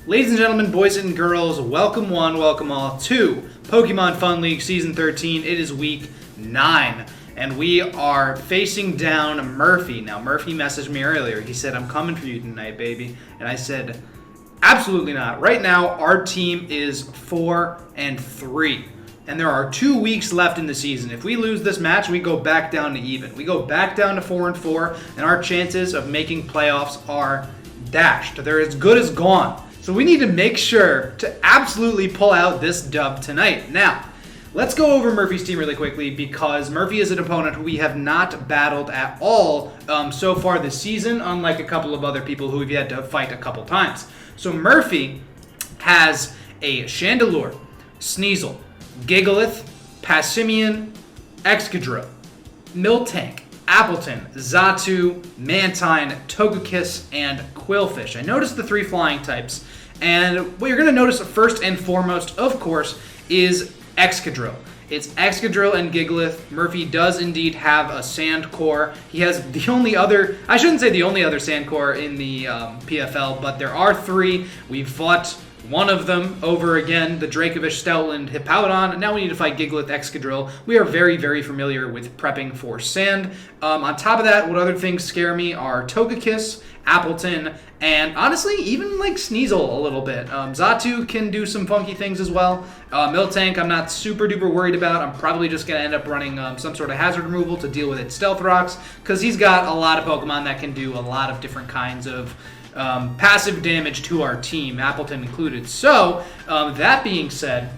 Ladies and gentlemen, boys and girls, welcome one, welcome all to Pokemon Fun League Season 13. It is week 9, and we are facing down Murphy. Now, Murphy messaged me earlier. He said, I'm coming for you tonight, baby. And I said, absolutely not. Right now, our team is 4-3. And there are 2 weeks left in the season. If we lose this match, we go back down to even. We go back down to 4-4, and our chances of making playoffs are dashed. They're as good as gone. So we need to make sure to absolutely pull out this dub tonight. Now, let's go over Murphy's team really quickly because Murphy is an opponent who we have not battled at all so far this season, unlike a couple of other people who we've had to fight a couple times. So Murphy has a Chandelure, Sneasel, Gigalith, Passimian, Excadrill, Miltank, Appleton, Xatu, Mantine, Togekiss, and Quillfish. I noticed the 3 flying types, and what you're going to notice first and foremost, of course, is Excadrill. It's Excadrill and Gigalith. Murphy does indeed have a Sand Core. He has the only other, I shouldn't say the only other Sand Core in the PFL, but there are 3. We've fought one of them over again, the Dracovish, Stoutland, Hippowdon, and now we need to fight Gigalith, Excadrill. We are very, very familiar with prepping for Sand. On top of that, what other things scare me are Togekiss, Appleton, and honestly, even like Sneasel a little bit. Xatu can do some funky things as well. Miltank, I'm not super duper worried about. I'm probably just going to end up running some sort of hazard removal to deal with its Stealth Rocks, because he's got a lot of Pokemon that can do a lot of different kinds of passive damage to our team, Appleton included. So, that being said,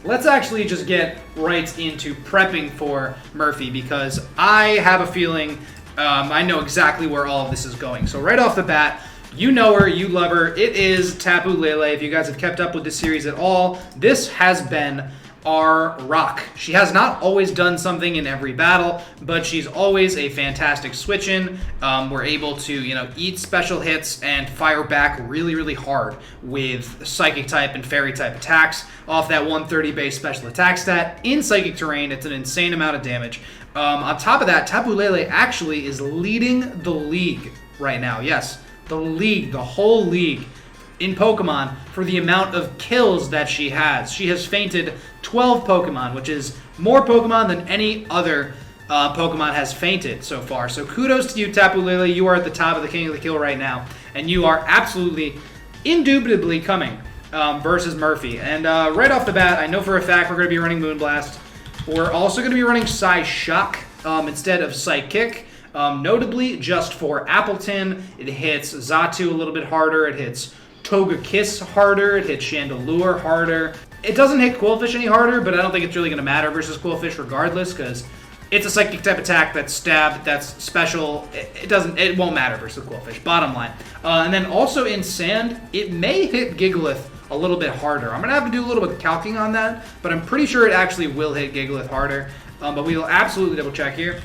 let's actually just get right into prepping for Murphy, because I have a feeling I know exactly where all of this is going. So right off the bat, you know her, you love her. It is Tapu Lele. If you guys have kept up with this series at all, this has been our rock. She has not always done something in every battle, but she's always a fantastic switch-in. We're able to, eat special hits and fire back really, really hard with Psychic type and Fairy type attacks off that 130 base special attack stat. In Psychic terrain, it's an insane amount of damage. On top of that, Tapu Lele actually is leading the league right now. Yes, the league, the whole league in Pokemon for the amount of kills that she has. She has fainted 12 Pokemon, which is more Pokemon than any other Pokemon has fainted so far. So kudos to you, Tapu Lele. You are at the top of the King of the Kill right now, and you are absolutely, indubitably coming versus Murphy. And right off the bat, I know for a fact we're going to be running Moonblast. We're also going to be running Psyshock instead of Psychic. Notably, just for Appleton, it hits Xatu a little bit harder. It hits Togekiss harder. It hits Chandelure harder. It doesn't hit Quillfish any harder, but I don't think it's really going to matter versus Quillfish regardless, because it's a Psychic type attack that's stabbed, that's special. It won't matter versus Quillfish, bottom line. And then also in Sand, it may hit Gigalith a little bit harder. I'm going to have to do a little bit of calcing on that, but I'm pretty sure it actually will hit Gigalith harder. But we will absolutely double check here.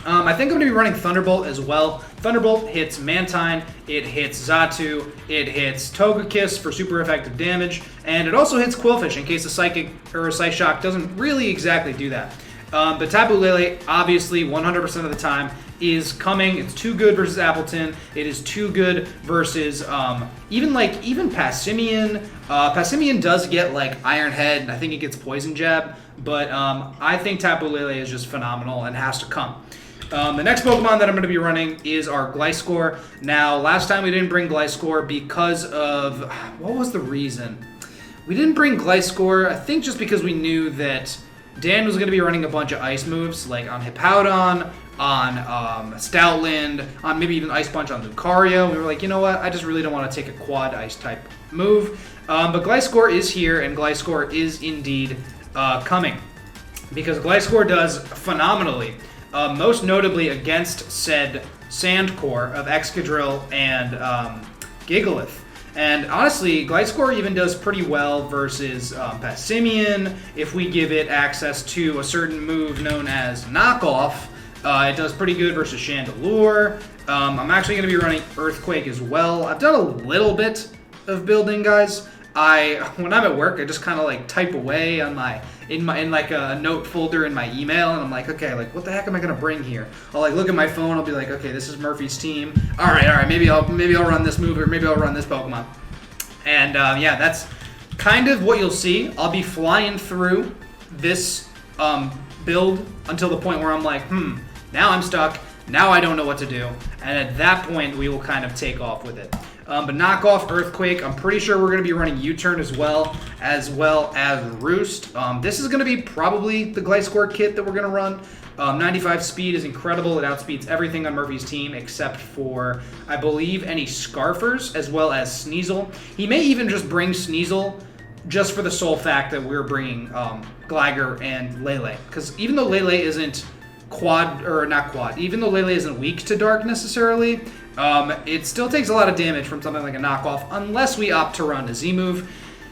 I think I'm going to be running Thunderbolt as well. Thunderbolt hits Mantine, it hits Xatu, it hits Togekiss for super effective damage, and it also hits Quillfish in case a Psychic or a Psyshock doesn't really exactly do that. But Tapu Lele, obviously, 100% of the time, is coming. It's too good versus Appleton. It is too good versus even Passimian. Passimian does get like Iron Head, and I think it gets Poison Jab, but I think Tapu Lele is just phenomenal and has to come. The next Pokemon that I'm going to be running is our Gliscor. Now, last time we didn't bring Gliscor because of... What was the reason? We didn't bring Gliscor, I think just because we knew that Dan was going to be running a bunch of ice moves, like on Hippowdon, on Stoutland, on maybe even Ice Punch on Lucario. We were like, you know what? I just really don't want to take a quad ice type move. But Gliscor is here, and Gliscor is indeed coming, because Gliscor does phenomenally. Most notably against said Sand Core of Excadrill and Gigalith. And honestly, Gliscor even does pretty well versus Passimian. If we give it access to a certain move known as Knockoff, it does pretty good versus Chandelure. I'm actually going to be running Earthquake as well. I've done a little bit of building, guys. When I'm at work, I just kind of like type away on in like a note folder in my email, and I'm like, okay, like what the heck am I gonna bring here? I'll like look at my phone. I'll be like, okay, this is Murphy's team. All right, maybe I'll run this move, or maybe I'll run this Pokemon. And yeah, that's kind of what you'll see. I'll be flying through this build until the point where I'm like, now I'm stuck. Now I don't know what to do. And at that point, we will kind of take off with it. But knock off Earthquake. I'm pretty sure we're going to be running U-Turn as well as Roost. This is going to be probably the Gliscor kit that we're going to run. 95 speed is incredible. It outspeeds everything on Murphy's team except for, I believe, any Scarfers as well as Sneasel. He may even just bring Sneasel just for the sole fact that we're bringing Gligar and Lele. Because even though Lele isn't even though Lele isn't weak to Dark necessarily, it still takes a lot of damage from something like a knockoff unless we opt to run a Z-move,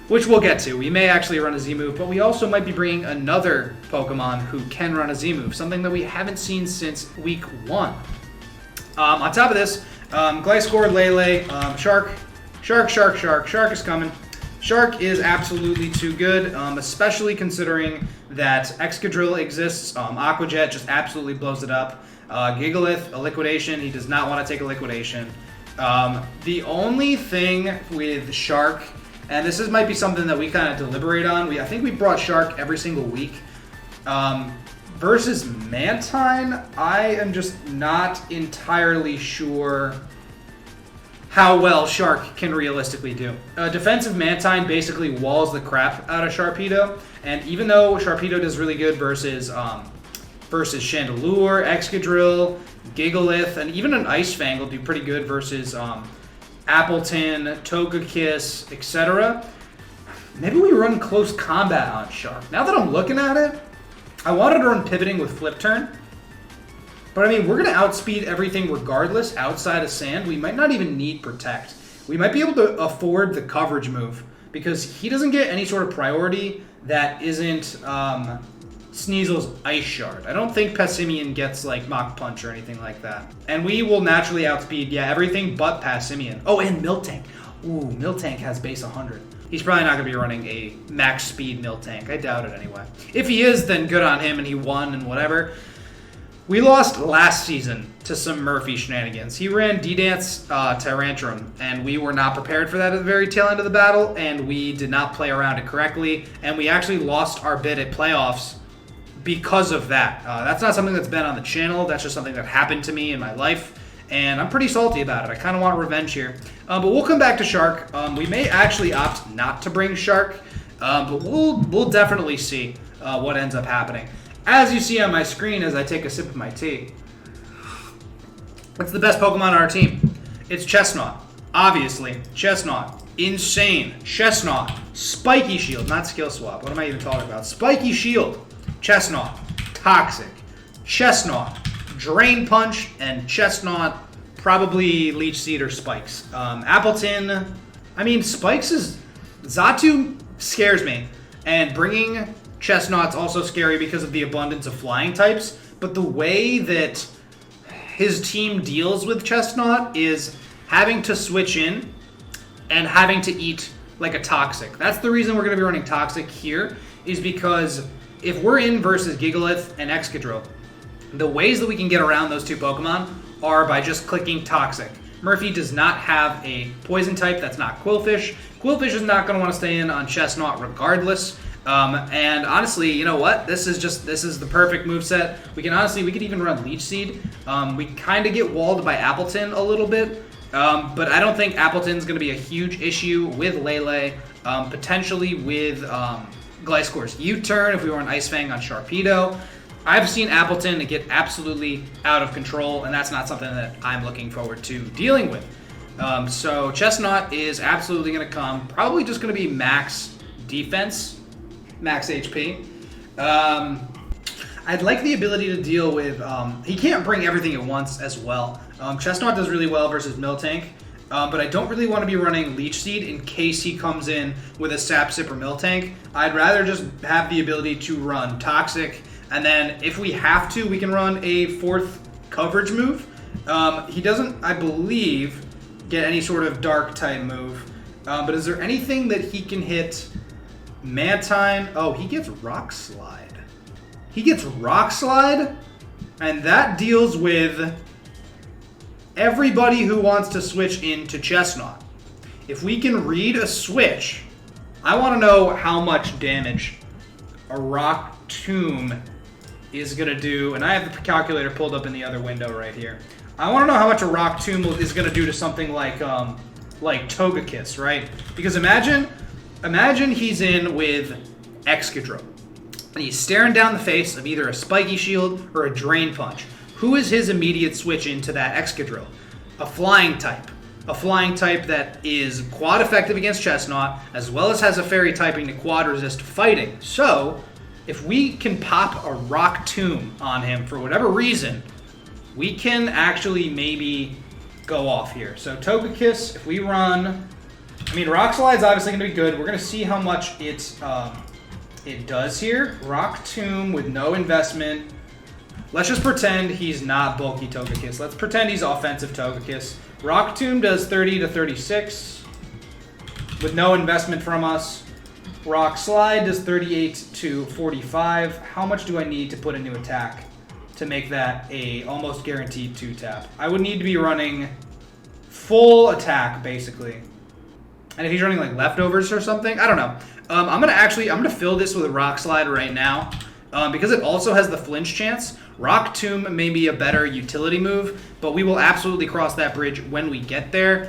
which we'll get to. We may actually run a Z-move, but we also might be bringing another Pokemon who can run a Z-move, something that we haven't seen since week 1. On top of this, Gliscor, Lele, Shark is coming. Shark is absolutely too good, especially considering that Excadrill exists. Aqua Jet just absolutely blows it up. Gigalith, a Liquidation. He does not want to take a Liquidation. The only thing with Shark, and this might be something that we kind of deliberate on. I think we brought Shark every single week. Versus Mantine, I am just not entirely sure how well Shark can realistically do. Defensive Mantine basically walls the crap out of Sharpedo, and even though Sharpedo does really good versus Chandelure, Excadrill, Gigalith, and even an Ice Fang will do pretty good versus Appleton, Togekiss, etc. Maybe we run Close Combat on Shark. Now that I'm looking at it, I wanted to run Pivoting with Flip Turn. But I mean, we're going to outspeed everything regardless outside of Sand. We might not even need Protect. We might be able to afford the coverage move because he doesn't get any sort of priority that isn't Sneasel's Ice Shard. I don't think Passimian gets like Mach Punch or anything like that. And we will naturally outspeed, everything but Passimian. Oh, and Miltank. Ooh, Miltank has base 100. He's probably not going to be running a max speed Miltank. I doubt it anyway. If he is, then good on him and he won and whatever. We lost last season to some Murphy shenanigans. He ran D-Dance Tyrantrum, and we were not prepared for that at the very tail end of the battle, and we did not play around it correctly, and we actually lost our bid at playoffs because of that. That's not something that's been on the channel. That's just something that happened to me in my life, and I'm pretty salty about it. I kind of want revenge here. But we'll come back to Shark. We may actually opt not to bring Shark, but we'll definitely see what ends up happening. As you see on my screen as I take a sip of my tea, it's the best Pokemon on our team. It's Chestnut. Obviously, Chestnut. Insane. Chestnut. Spiky Shield. Not Skill Swap. What am I even talking about? Spiky Shield. Chestnut. Toxic. Chestnut. Drain Punch. And Chestnut. Probably Leech Seed or Spikes. Appleton. I mean, Spikes is... Xatu scares me. And bringing Chestnut's also scary because of the abundance of flying types, but the way that his team deals with Chestnut is having to switch in and having to eat like a Toxic. That's the reason we're going to be running Toxic here, is because if we're in versus Gigalith and Excadrill, the ways that we can get around those two Pokemon are by just clicking Toxic. Murphy does not have a poison type that's not Quillfish. Quillfish is not going to want to stay in on Chestnut regardless. And honestly, you know what? This is the perfect moveset. We could even run Leech Seed. We kind of get walled by Appleton a little bit, but I don't think Appleton's going to be a huge issue with Lele, potentially with Gliscor's U-Turn if we run Ice Fang on Sharpedo. I've seen Appleton get absolutely out of control, and that's not something that I'm looking forward to dealing with. So Chestnut is absolutely going to come. Probably just going to be max defense. Max HP. I'd like the ability to deal with... he can't bring everything at once as well. Chestnut does really well versus Miltank, but I don't really want to be running Leech Seed in case he comes in with a Sap Sip or Miltank. I'd rather just have the ability to run Toxic, and then if we have to, we can run a fourth coverage move. He doesn't, I believe, get any sort of Dark type move, but is there anything that he can hit... Mantine, oh, he gets Rock Slide. He gets Rock Slide, and that deals with everybody who wants to switch into Chestnut. if we can read a switch, I want to know how much damage a Rock Tomb is going to do. And I have the calculator pulled up in the other window right here. I want to know how much a Rock Tomb is going to do to something like Togekiss, right? Because imagine he's in with Excadrill. And he's staring down the face of either a Spiky Shield or a Drain Punch. Who is his immediate switch into that Excadrill? A Flying type. A Flying type that is quad effective against Chestnut, as well as has a Fairy typing to quad resist fighting. So, if we can pop a Rock Tomb on him for whatever reason, we can actually maybe go off here. So Togekiss, if we run... I mean, Rock Slide's obviously going to be good. We're going to see how much it does here. Rock Tomb with no investment. Let's just pretend he's not bulky Togekiss. Let's pretend he's offensive Togekiss. Rock Tomb does 30 to 36 with no investment from us. Rock Slide does 38 to 45. How much do I need to put into attack to make that a almost guaranteed 2-tap? I would need to be running full attack, basically. And if he's running like leftovers or something, I don't know. I'm gonna fill this with a Rock Slide right now. Because it also has the flinch chance. Rock Tomb may be a better utility move, but we will absolutely cross that bridge when we get there.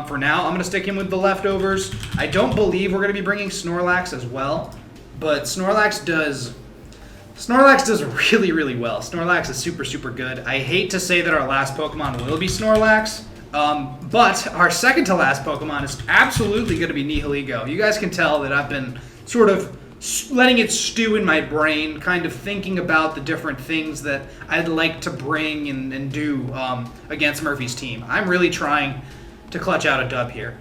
For now, I'm going to stick him with the leftovers. I don't believe we're going to be bringing Snorlax as well, but Snorlax does really, really well. Snorlax is super, super good. I hate to say that our last Pokemon will be Snorlax, but our second to last Pokemon is absolutely going to be Nihilego. You guys can tell that I've been sort of letting it stew in my brain, kind of thinking about the different things that I'd like to bring and do against Murphy's team. I'm really trying to clutch out a dub here.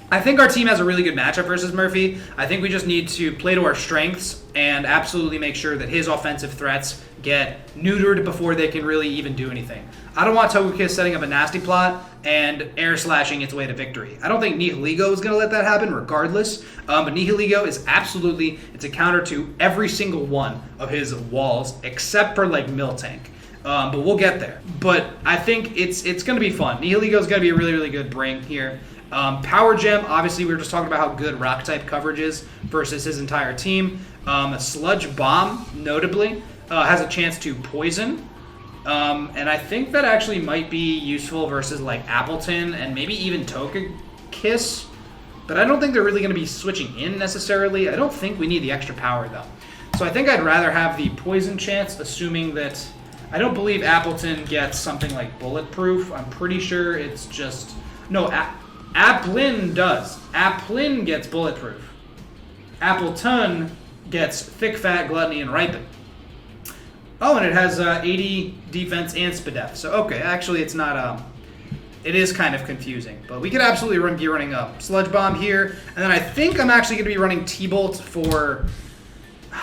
I think our team has a really good matchup versus Murphy. I think we just need to play to our strengths and absolutely make sure that his offensive threats get neutered before they can really even do anything. I don't want Togekiss setting up a nasty plot and air slashing its way to victory. I don't think Nihilego is going to let that happen regardless, but Nihilego is absolutely, it's a counter to every single one of his walls except for like Miltank. But we'll get there. But I think it's going to be fun. Nihilego is going to be a really, really good bring here. Power Gem, obviously we were just talking about how good Rock type coverage is versus his entire team. A Sludge Bomb, notably, has a chance to poison. And I think that actually might be useful versus like Appleton and maybe even Togekiss. But I don't think they're really going to be switching in necessarily. I don't think we need the extra power though. So I think I'd rather have the poison chance, assuming that... I don't believe Appleton gets something like bulletproof. I'm pretty sure it's just... No, Applin does. Applin gets bulletproof. Appleton gets thick, fat, gluttony, and ripen. Oh, and it has 80 defense and Spadef. So, okay, actually it's not... it is kind of confusing. But we could absolutely be running a Sludge Bomb here. And then I think I'm actually going to be running T-Bolt for...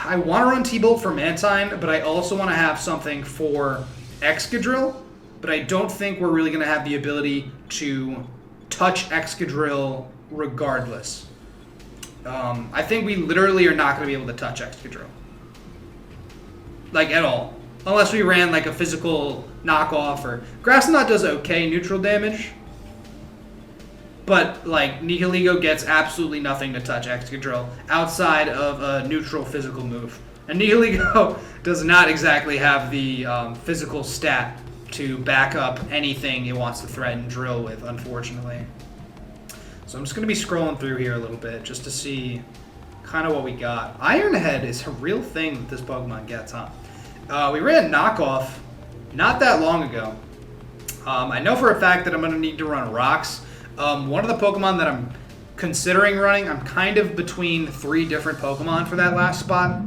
I want to run T-Bolt for Mantine, but I also want to have something for Excadrill. But I don't think we're really going to have the ability to touch Excadrill regardless. I think we literally are not going to be able to touch Excadrill. Like, at all. Unless we ran, like, a physical knockoff or... Grass Knot does okay neutral damage. But, like, Nihilego gets absolutely nothing to touch Excadrill outside of a neutral physical move. And Nihilego does not exactly have the physical stat to back up anything it wants to threaten Drill with, unfortunately. So I'm just going to be scrolling through here a little bit just to see kind of what we got. Iron Head is a real thing that this Pokemon gets, huh? We ran Knockoff not that long ago. I know for a fact that I'm going to need to run Rocks. One of the Pokemon that I'm considering running, I'm kind of between 3 different Pokemon for that last spot.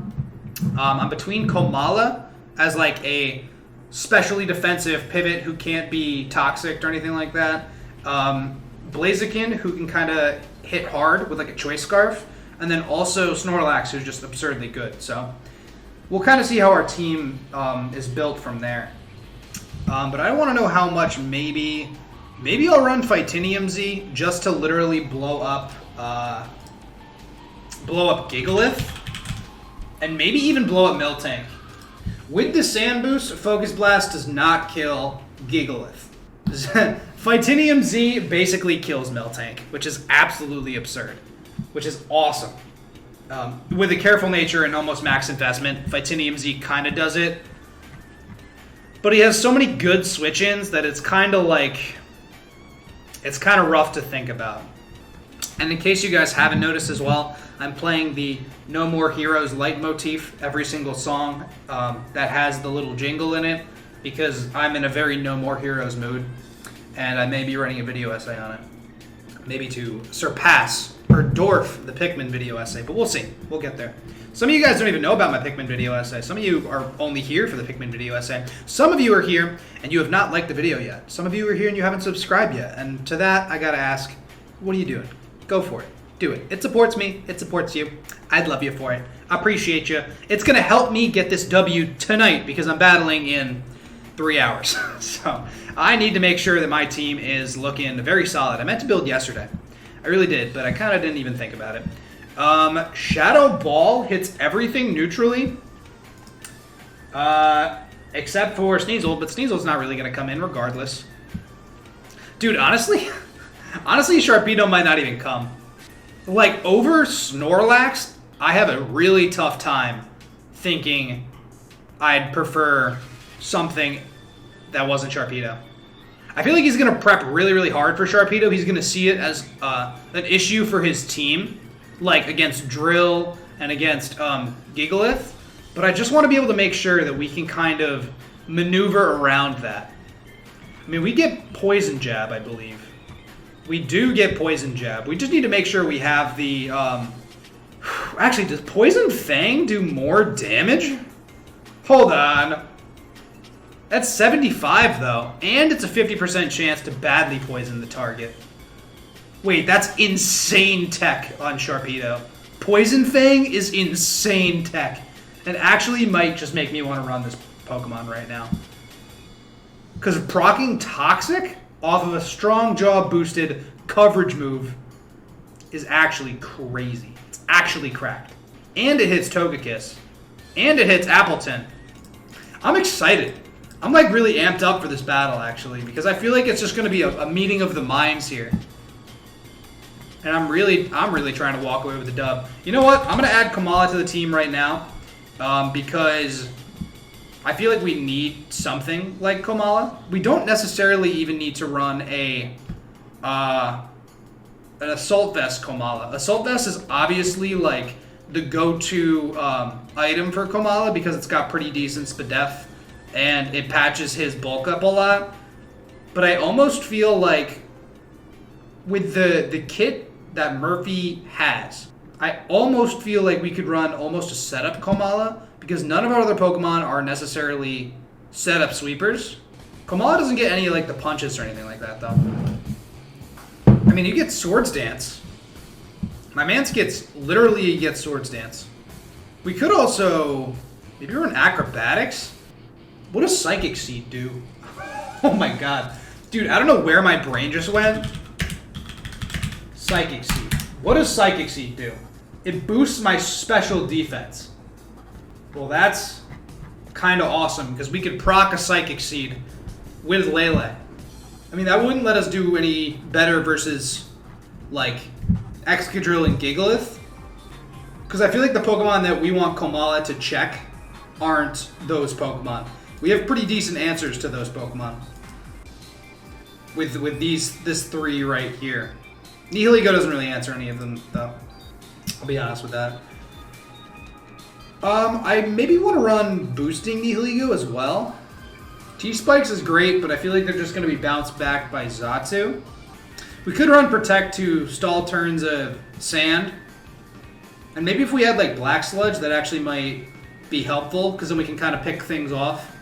I'm between Komala as like a specially defensive pivot who can't be toxic or anything like that. Blaziken, who can kind of hit hard with like a Choice Scarf. And then also Snorlax, who's just absurdly good. So we'll kind of see how our team is built from there. But I want to know how much maybe I'll run Fightinium Z just to literally blow up Gigalith. And maybe even blow up Miltank. With the Sand Boost, Focus Blast does not kill Gigalith. Phytinium Z basically kills Miltank, which is absolutely absurd, which is awesome. With a careful nature and almost max investment, Phytinium Z kind of does it. But he has so many good switch-ins that it's kind of like... It's kind of rough to think about. And in case you guys haven't noticed as well, I'm playing the No More Heroes leitmotif every single song that has the little jingle in it, because I'm in a very No More Heroes mood, and I may be writing a video essay on it. Maybe to surpass or dwarf the Pikmin video essay, but we'll see. We'll get there. Some of you guys don't even know about my Pikmin video essay. Some of you are only here for the Pikmin video essay. Some of you are here and you have not liked the video yet. Some of you are here and you haven't subscribed yet. And to that, I gotta ask, what are you doing? Go for it. Do it. It supports me. It supports you. I'd love you for it. I appreciate you. It's gonna help me get this W tonight because I'm battling in 3 hours. So I need to make sure that my team is looking very solid. I meant to build yesterday. I really did, but I kind of didn't even think about it. Shadow Ball hits everything neutrally, except for Sneasel, but Sneasel's not really going to come in regardless. Dude, honestly, Sharpedo might not even come. Like, over Snorlax, I have a really tough time thinking I'd prefer something that wasn't Sharpedo. I feel like he's going to prep really, really hard for Sharpedo. He's going to see it as an issue for his team, like against Drill and against Gigalith. But I just want to be able to make sure that we can kind of maneuver around that. I mean, we get Poison Jab, I believe. We do get Poison Jab. We just need to make sure we have the... Actually, does Poison Fang do more damage? Hold on. That's 75, though. And it's a 50% chance to badly poison the target. Wait, that's insane tech on Sharpedo. Poison Fang is insane tech. And actually might just make me want to run this Pokemon right now. Because proccing Toxic off of a Strong Jaw boosted coverage move is actually crazy. It's actually cracked. And it hits Togekiss. And it hits Appletun. I'm excited. I'm like really amped up for this battle actually, because I feel like it's just going to be a meeting of the minds here. And I'm really trying to walk away with the dub. You know what? I'm going to add Kamala to the team right now because I feel like we need something like Kamala. We don't necessarily even need to run an Assault Vest Kamala. Assault Vest is obviously like the go-to item for Kamala because it's got pretty decent Spadef and it patches his bulk up a lot. But I almost feel like with the kit that Murphy has, I almost feel like we could run almost a setup Kamala because none of our other Pokemon are necessarily setup sweepers. Kamala doesn't get any like the punches or anything like that though. I mean, you get Swords Dance. My man's literally gets Swords Dance. We could also maybe run Acrobatics. What does Psychic Seed do? Oh my god. Dude, I don't know where my brain just went. Psychic Seed. What does Psychic Seed do? It boosts my special defense. Well, that's kind of awesome because we could proc a Psychic Seed with Lele. I mean, that wouldn't let us do any better versus, like, Excadrill and Gigalith. Because I feel like the Pokemon that we want Komala to check aren't those Pokemon. We have pretty decent answers to those Pokemon. With this three right here. Nihilego doesn't really answer any of them, though. I'll be honest with that. I maybe want to run boosting Nihilego as well. T-Spikes is great, but I feel like they're just going to be bounced back by Zatsu. We could run Protect to stall turns of Sand. And maybe if we had like Black Sludge, that actually might be helpful, because then we can kind of pick things off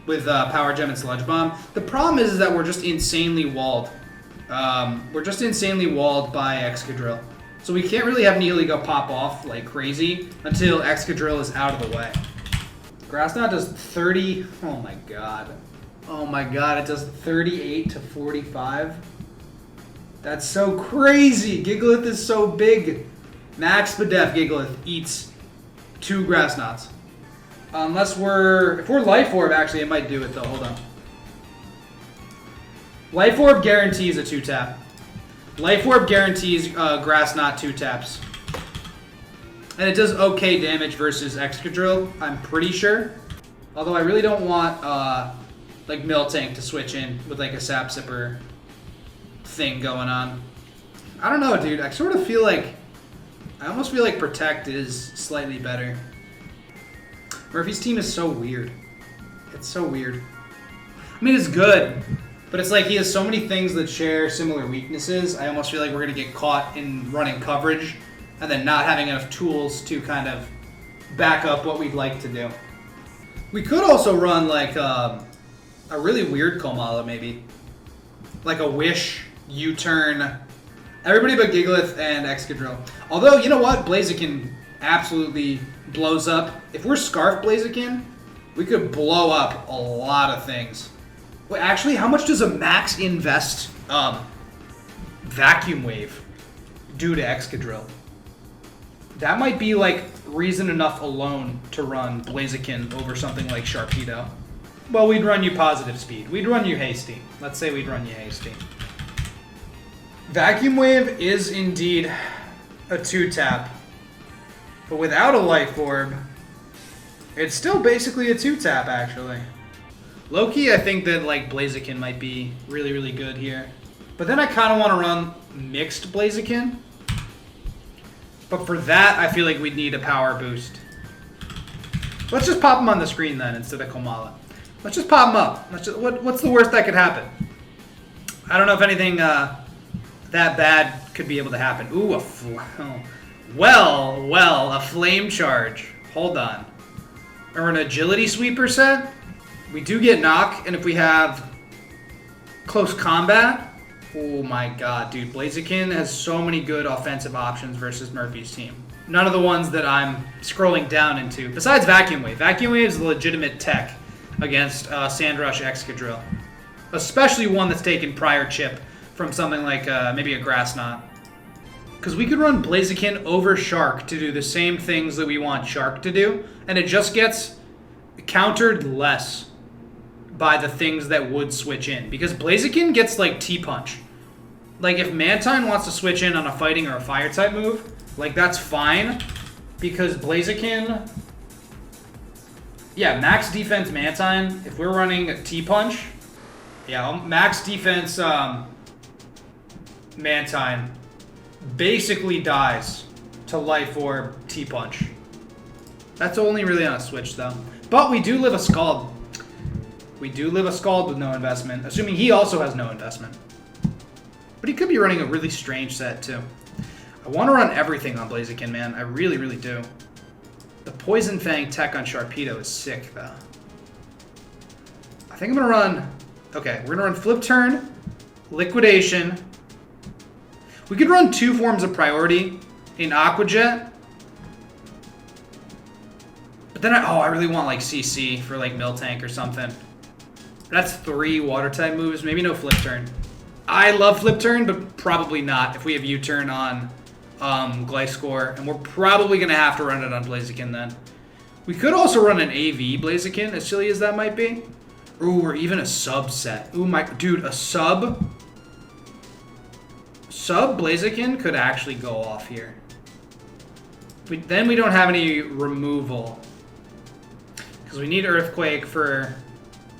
with Power Gem and Sludge Bomb. The problem is that we're just insanely walled. We're just insanely walled by Excadrill. So we can't really have Nihilego pop off like crazy until Excadrill is out of the way. Grass Knot does 30. Oh my god. Oh my god, it does 38 to 45. That's so crazy. Gigalith is so big. Max Spadef Gigalith eats 2 Grass Knots. If we're Life Orb, actually, it might do it though. Hold on. Life Orb guarantees a 2-tap. Life Orb guarantees Grass Knot 2-taps. And it does okay damage versus Excadrill, I'm pretty sure. Although I really don't want like Miltank to switch in with like a Sap Sipper thing going on. I don't know, dude. I sort of feel like... I almost feel like Protect is slightly better. Murphy's team is so weird. It's so weird. I mean, it's good. But it's like he has so many things that share similar weaknesses. I almost feel like we're going to get caught in running coverage and then not having enough tools to kind of back up what we'd like to do. We could also run like a really weird Komala maybe. Like a Wish, U-turn, everybody but Gigalith and Excadrill. Although, you know what? Blaziken absolutely blows up. If we're Scarf Blaziken, we could blow up a lot of things. Wait, actually, how much does a max invest Vacuum Wave do to Excadrill? That might be like reason enough alone to run Blaziken over something like Sharpedo. Well, we'd run you Positive Speed. We'd run you Hasty. Let's say we'd run you Hasty. Vacuum Wave is indeed a 2-tap. But without a Life Orb, it's still basically a 2-tap, actually. Low-key, I think that like Blaziken might be really, really good here. But then I kind of want to run mixed Blaziken. But for that, I feel like we'd need a power boost. Let's just pop him on the screen then instead of Komala. Let's just pop him up. What's the worst that could happen? I don't know if anything that bad could be able to happen. Ooh, a Flame Charge. Hold on. Or an Agility Sweeper set? We do get Knock, and if we have Close Combat, oh my god, dude. Blaziken has so many good offensive options versus Murphy's team. None of the ones that I'm scrolling down into. Besides Vacuum Wave. Vacuum Wave is a legitimate tech against Sandrush Excadrill. Especially one that's taken prior chip from something like maybe a Grass Knot. Because we could run Blaziken over Shark to do the same things that we want Shark to do, and it just gets countered less by the things that would switch in. Because Blaziken gets like T-Punch. Like if Mantine wants to switch in on a fighting or a fire type move, like that's fine. Because Blaziken... Yeah, max defense Mantine, if we're running a T-Punch... Yeah, max defense Mantine basically dies to Life Orb T-Punch. That's only really on a switch though. But we do live a Scald. We do live a Scald with no investment, assuming he also has no investment. But he could be running a really strange set too. I want to run everything on Blaziken, man. I really, really do. The Poison Fang tech on Sharpedo is sick though. I think I'm going to run... Okay, we're going to run Flip Turn, Liquidation. We could run 2 forms of priority in Aqua Jet. But then I really want like CC for like Miltank or something. That's 3 water type moves, maybe no Flip Turn. I love Flip Turn, but probably not if we have U-Turn on Gliscor, and we're probably going to have to run it on Blaziken then. We could also run an AV Blaziken, as silly as that might be. Ooh, or even a subset. Ooh, dude, a sub Blaziken could actually go off here. Then we don't have any removal. Because we need Earthquake for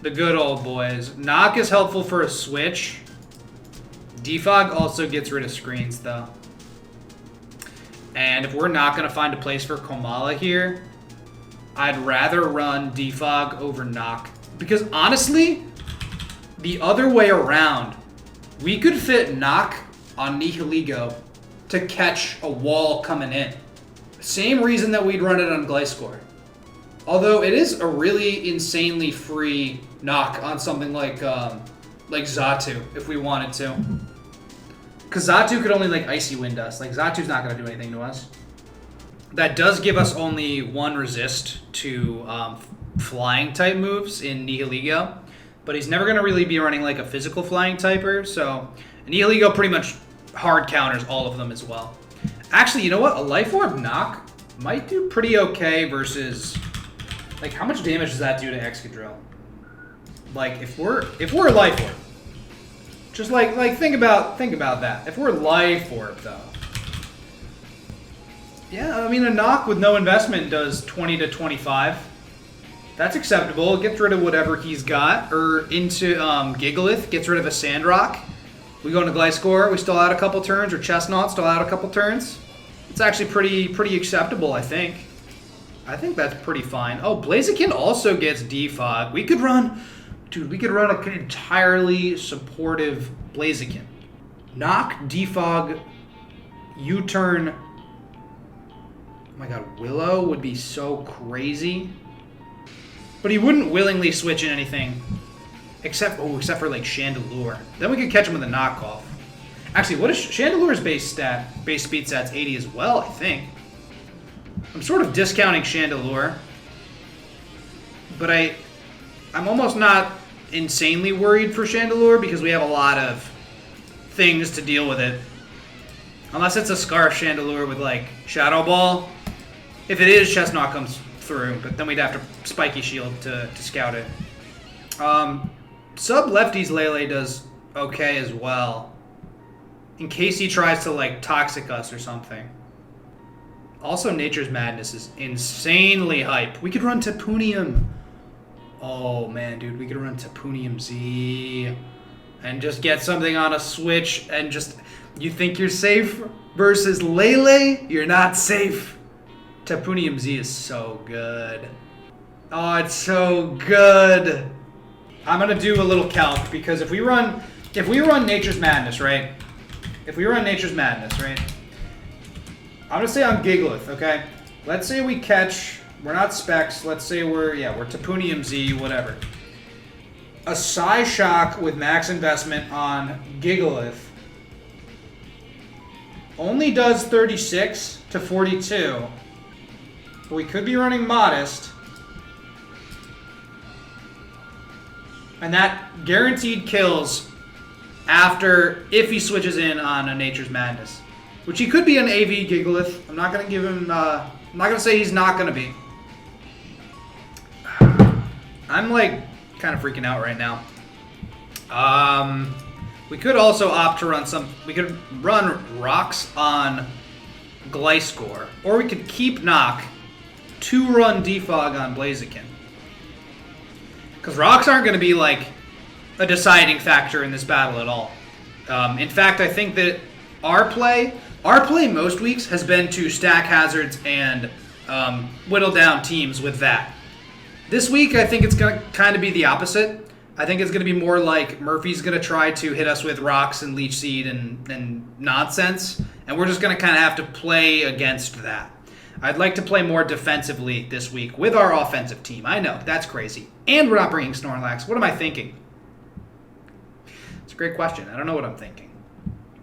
the good old boys. Knock is helpful for a switch. Defog also gets rid of screens, though. And if we're not going to find a place for Komala here, I'd rather run Defog over Knock. Because honestly, the other way around, we could fit Knock on Nihiligo to catch a wall coming in. Same reason that we'd run it on Gliscor. Although it is a really insanely free Knock on something like Xatu, if we wanted to. Because Xatu could only like Icy Wind us. Like Zatu's not going to do anything to us. That does give us only 1 resist to flying type moves in Nihiligo. But he's never going to really be running like a physical flying typer. So Nihiligo pretty much hard counters all of them as well. Actually, you know what? A Life Orb Knock might do pretty okay versus... Like, how much damage does that do to Excadrill? Like, if we're a Life Orb, Just like think about that. If we're Life Orb though. Yeah, I mean a knock with no investment does 20 to 25. That's acceptable. It gets rid of whatever he's got. Or into Gigalith, gets rid of a Sandrock. We go into Gliscor, we still out a couple turns, or Chestnut still out a couple turns. It's actually pretty acceptable, I think. I think that's pretty fine. Oh, Blaziken also gets Defog. We could run, dude, we could run an entirely supportive Blaziken. Knock, Defog, U-turn. Oh my god, Willow would be so crazy. But he wouldn't willingly switch in anything. Except for like Chandelure. Then we could catch him with a knockoff. Actually, what is Chandelure's base speed stat's 80 as well, I think. I'm sort of discounting Chandelure. But I'm almost not insanely worried for Chandelure because we have a lot of things to deal with it. Unless it's a Scarf Chandelure with like Shadow Ball. If it is, Chestnut comes through, but then we'd have to Spiky Shield to scout it. Sub Lefty's Lele does okay as well. In case he tries to like Toxic us or something. Also, Nature's Madness is insanely hype. We could run Tapunium. Oh man, dude, we could run Tapunium Z and just get something on a switch and just, you think you're safe versus Lele? You're not safe. Tapunium Z is so good. Oh, it's so good. I'm gonna do a little calc because if we run Nature's Madness, right? I'm gonna say on Gigalith, okay? Let's say we catch, we're not Specs, let's say we're Tapunium Z, whatever. A Psyshock with max investment on Gigalith only does 36 to 42. But we could be running Modest. And that guaranteed kills after, if he switches in on a Nature's Madness. Which he could be an AV Gigalith. I'm not going to give him, I'm not going to say he's not going to be. I'm like kind of freaking out right now. We could also opt to run we could run Rocks on Gliscor. Or we could keep Knock, 2-run Defog on Blaziken. Because Rocks aren't going to be like a deciding factor in this battle at all. In fact, I think that our play most weeks has been to stack hazards and whittle down teams with that. This week, I think it's going to kind of be the opposite. I think it's going to be more like Murphy's going to try to hit us with Rocks and Leech Seed and nonsense, and we're just going to kind of have to play against that. I'd like to play more defensively this week with our offensive team. I know, that's crazy. And we're not bringing Snorlax. What am I thinking? It's a great question. I don't know what I'm thinking.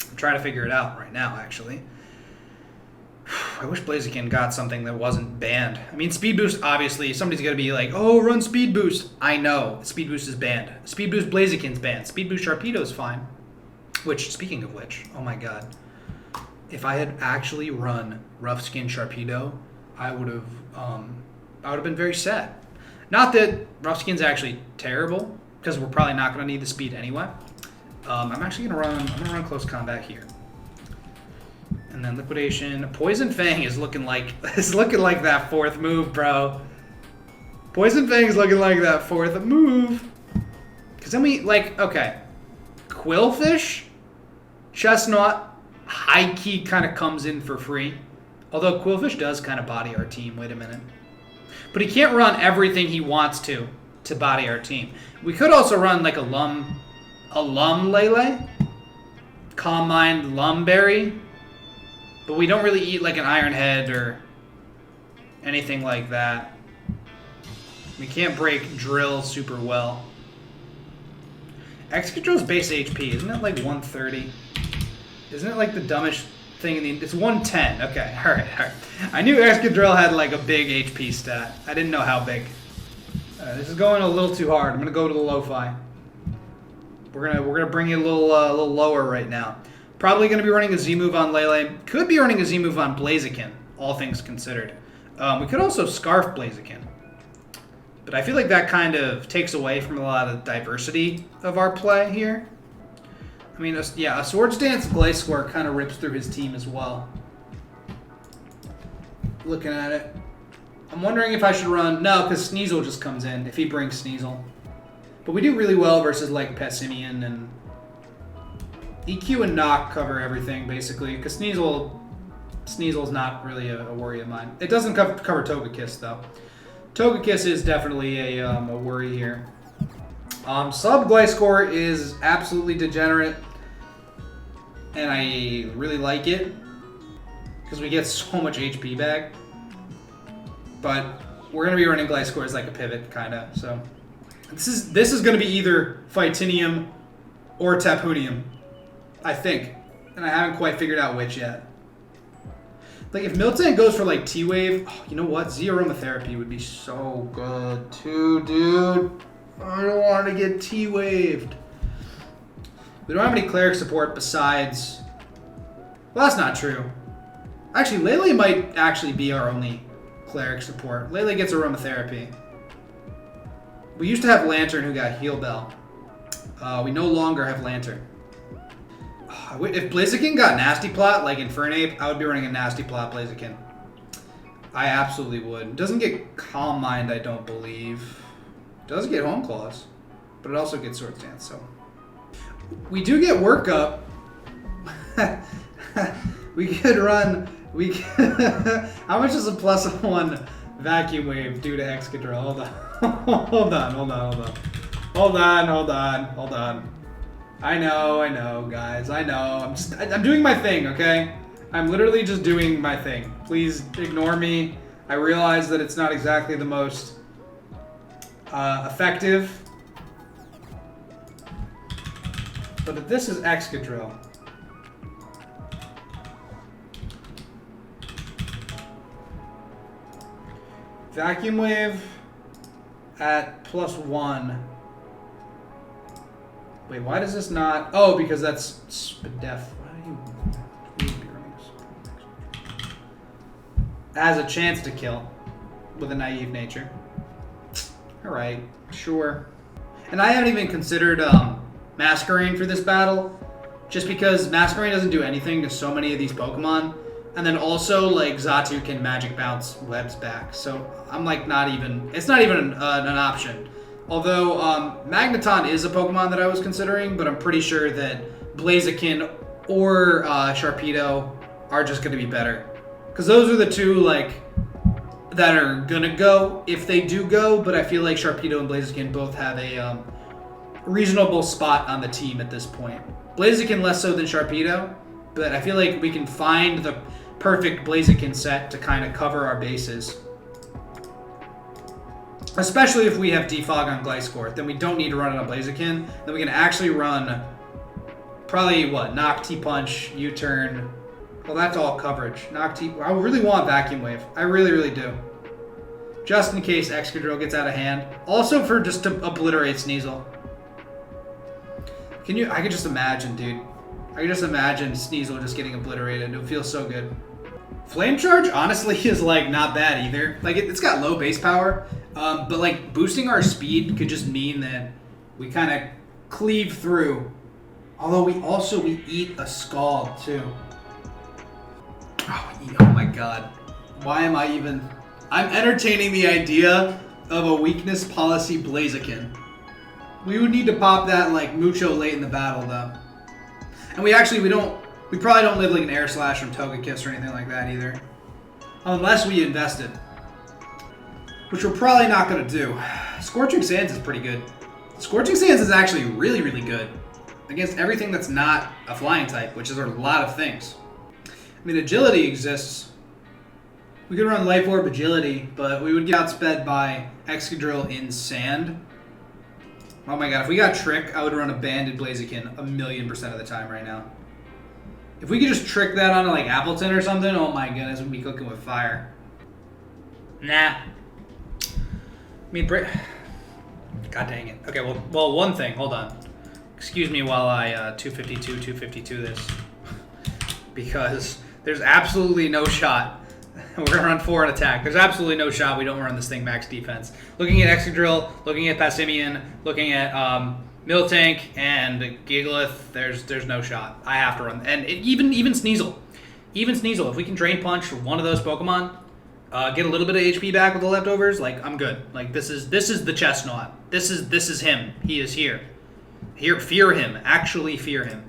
I'm trying to figure it out right now, actually. I wish Blaziken got something that wasn't banned. I mean, Speed Boost, obviously, somebody's going to be like, oh, run Speed Boost. I know, Speed Boost is banned. Speed Boost Blaziken's banned. Speed Boost Sharpedo's fine. Which, speaking of which, oh my god. If I had actually run Rough Skin Sharpedo, I would have been very sad. Not that Rough Skin's actually terrible, because we're probably not going to need the speed anyway. I'm actually going to run Close Combat here. And then Liquidation. Poison Fang is looking like that fourth move, bro. Poison Fang is looking like that fourth move. Because then we, like, okay. Quillfish, Chestnut, high key kind of comes in for free. Although Quillfish does kind of body our team. Wait a minute. But he can't run everything he wants to body our team. We could also run like a Lum Lele. Calm Mind Lumberry. But we don't really eat like an Iron Head or anything like that. We can't break Drill super well. Excadrill's base HP, isn't it like 130? Isn't it like the dumbest thing in the... It's 110. Okay, alright. I knew Excadrill had like a big HP stat. I didn't know how big. This is going a little too hard. I'm going to go to the lo-fi. We're gonna bring it a little lower right now. Probably going to be running a Z-move on Lele. Could be running a Z-move on Blaziken, all things considered. We could also Scarf Blaziken. But I feel like that kind of takes away from a lot of diversity of our play here. I mean, yeah, a Swords Dance Gliscor kind of rips through his team as well. Looking at it. I'm wondering if I should run... No, because Sneasel just comes in if he brings Sneasel. But we do really well versus, like, Pessimian and... EQ and Knock cover everything, basically, because Sneasel's not really a worry of mine. It doesn't cover Togekiss, though. Togekiss is definitely a worry here. Sub Gliscor is absolutely degenerate, and I really like it because we get so much HP back. But we're gonna be running Gliscor as like a pivot, kind of. So this is gonna be either Fightinium or Tapunium, I think, and I haven't quite figured out which yet. Like, if Miltank goes for, like, T-Wave, oh, you know what? Aromatherapy would be so good, too, dude. I don't want to get T-Waved. We don't have any Cleric support besides... Well, that's not true. Actually, Lele might actually be our only Cleric support. Lele gets Aromatherapy. We used to have Lantern who got Heal Bell. We no longer have Lantern. If Blaziken got Nasty Plot, like Infernape, I would be running a Nasty Plot Blaziken. I absolutely would. It doesn't get Calm Mind, I don't believe. It does get Home Claws, but it also gets Swords Dance, so. We do get Workup. We could run... How much does a +1 Vacuum Wave do to Excadrill? Hold on. Hold on. I know, guys. I know. I'm doing my thing, okay? I'm literally just doing my thing. Please ignore me. I realize that it's not exactly the most effective. But if this is Excadrill. Vacuum Wave at +1. Wait, why does this not... Oh, because that's Spadef. Why do you be running this? Has a chance to kill with a naive nature. Alright, sure. And I haven't even considered Masquerain for this battle, just because Masquerain doesn't do anything to so many of these Pokemon. And then also, like, Xatu can Magic Bounce Webs back. So I'm like not even... It's not even an option. Although, Magneton is a Pokemon that I was considering, but I'm pretty sure that Blaziken or Sharpedo are just going to be better. Because those are the two, like, that are going to go if they do go, but I feel like Sharpedo and Blaziken both have a reasonable spot on the team at this point. Blaziken less so than Sharpedo, but I feel like we can find the perfect Blaziken set to kind of cover our bases. Especially if we have Defog on Gliscor, then we don't need to run it on Blaziken. Then we can actually run probably, what, Knock, T-Punch, U-Turn. Well, that's all coverage. Knock, T... I really want Vacuum Wave. I really, really do. Just in case Excadrill gets out of hand. Also for just to obliterate Sneasel. Can you... I could just imagine, dude. I could just imagine Sneasel just getting obliterated. It would feel so good. Flame Charge, honestly, is, like, not bad either. Like, it's got low base power. But, like, boosting our speed could just mean that we kind of cleave through. Although we eat a Scald, too. Oh my god. Why am I even... I'm entertaining the idea of a weakness policy Blaziken. We would need to pop that, like, mucho late in the battle, though. And we probably don't live, like, an Air Slash from Togekiss or anything like that, either. Unless we invested. Which we're probably not going to do. Scorching Sands is pretty good. Scorching Sands is actually really, really good against everything that's not a flying type, which is a lot of things. I mean, Agility exists. We could run Life Orb Agility, but we would get outsped by Excadrill in Sand. Oh my god, if we got Trick, I would run a Banded Blaziken 1,000,000% of the time right now. If we could just trick that onto, like, Appleton or something, oh my goodness, we'd be cooking with fire. Nah. I mean, God dang it. Okay, well, one thing. Hold on. Excuse me while I 252 this. Because there's absolutely no shot. We're going to run 4 in attack. There's absolutely no shot we don't run this thing max defense. Looking at Excadrill, looking at Passimian, looking at Miltank and Gigalith, there's no shot. I have to run. And even Sneasel. Even Sneasel, if we can Drain Punch one of those Pokemon, get a little bit of HP back with the leftovers, like, I'm good. Like, this is the Chestnut. This is him. He is here. Here, fear him. Actually fear him.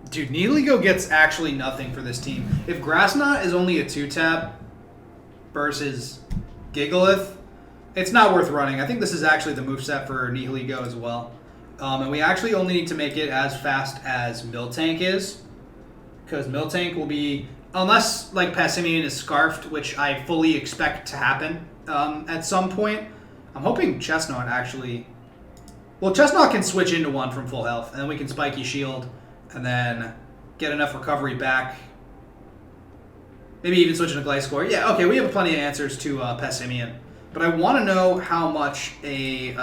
Dude, Nihilego gets actually nothing for this team. If Grass Knot is only a 2-tap versus Gigalith, it's not worth running. I think this is actually the moveset for Nihilego as well. And we actually only need to make it as fast as Miltank is. Because Miltank will be, unless like Passimian is scarfed, which I fully expect to happen at some point. I'm hoping Chestnut actually... Well, Chestnut can switch into one from full health, and then we can Spiky Shield, and then get enough recovery back. Maybe even switch into Gliscor. Yeah, okay, we have plenty of answers to Passimian. But I want to know how much a...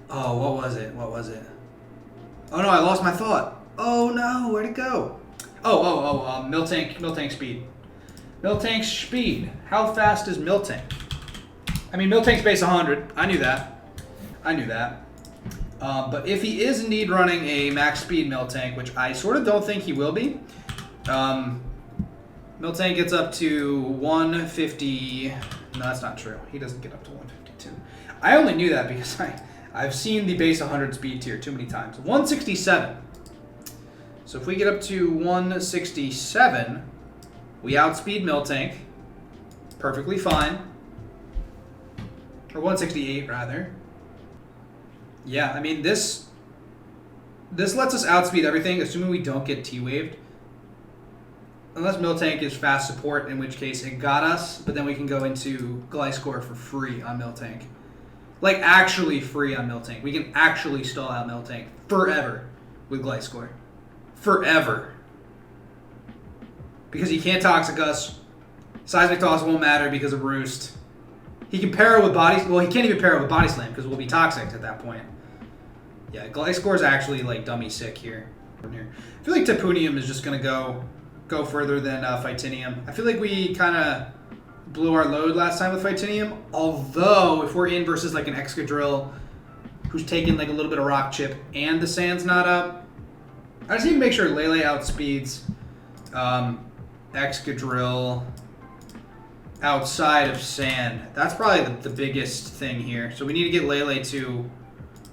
what was it? Oh no, I lost my thought. Oh no, where'd it go? Miltank speed. Miltank speed. How fast is Miltank? I mean, Miltank's base 100. I knew that. But if he is indeed running a max speed Miltank, which I sort of don't think he will be, Miltank gets up to 150. No, that's not true. He doesn't get up to 152. I only knew that because I've seen the base 100 speed tier too many times. 167. So if we get up to 167, we outspeed Miltank. Perfectly fine. Or 168, rather. Yeah, I mean, this lets us outspeed everything, assuming we don't get T-waved. Unless Miltank is fast support, in which case it got us, but then we can go into Gliscor for free on Miltank. Like, actually free on Miltank. We can actually stall out Miltank forever with Gliscor. Forever. Because he can't Toxic us. Seismic Toss won't matter because of Roost. He can pair it with Body... Well, he can't even pair it with Body Slam because we'll be Toxic at that point. Yeah, Gliscor is actually, like, dummy sick here. I feel like Tapunium is just going to go further than Phytinium. I feel like we kind of blew our load last time with Phytinium. Although, if we're in versus, like, an Excadrill who's taking, like, a little bit of Rock Chip and the Sand's not up, I just need to make sure Lele outspeeds Excadrill outside of Sand. That's probably the biggest thing here. So we need to get Lele to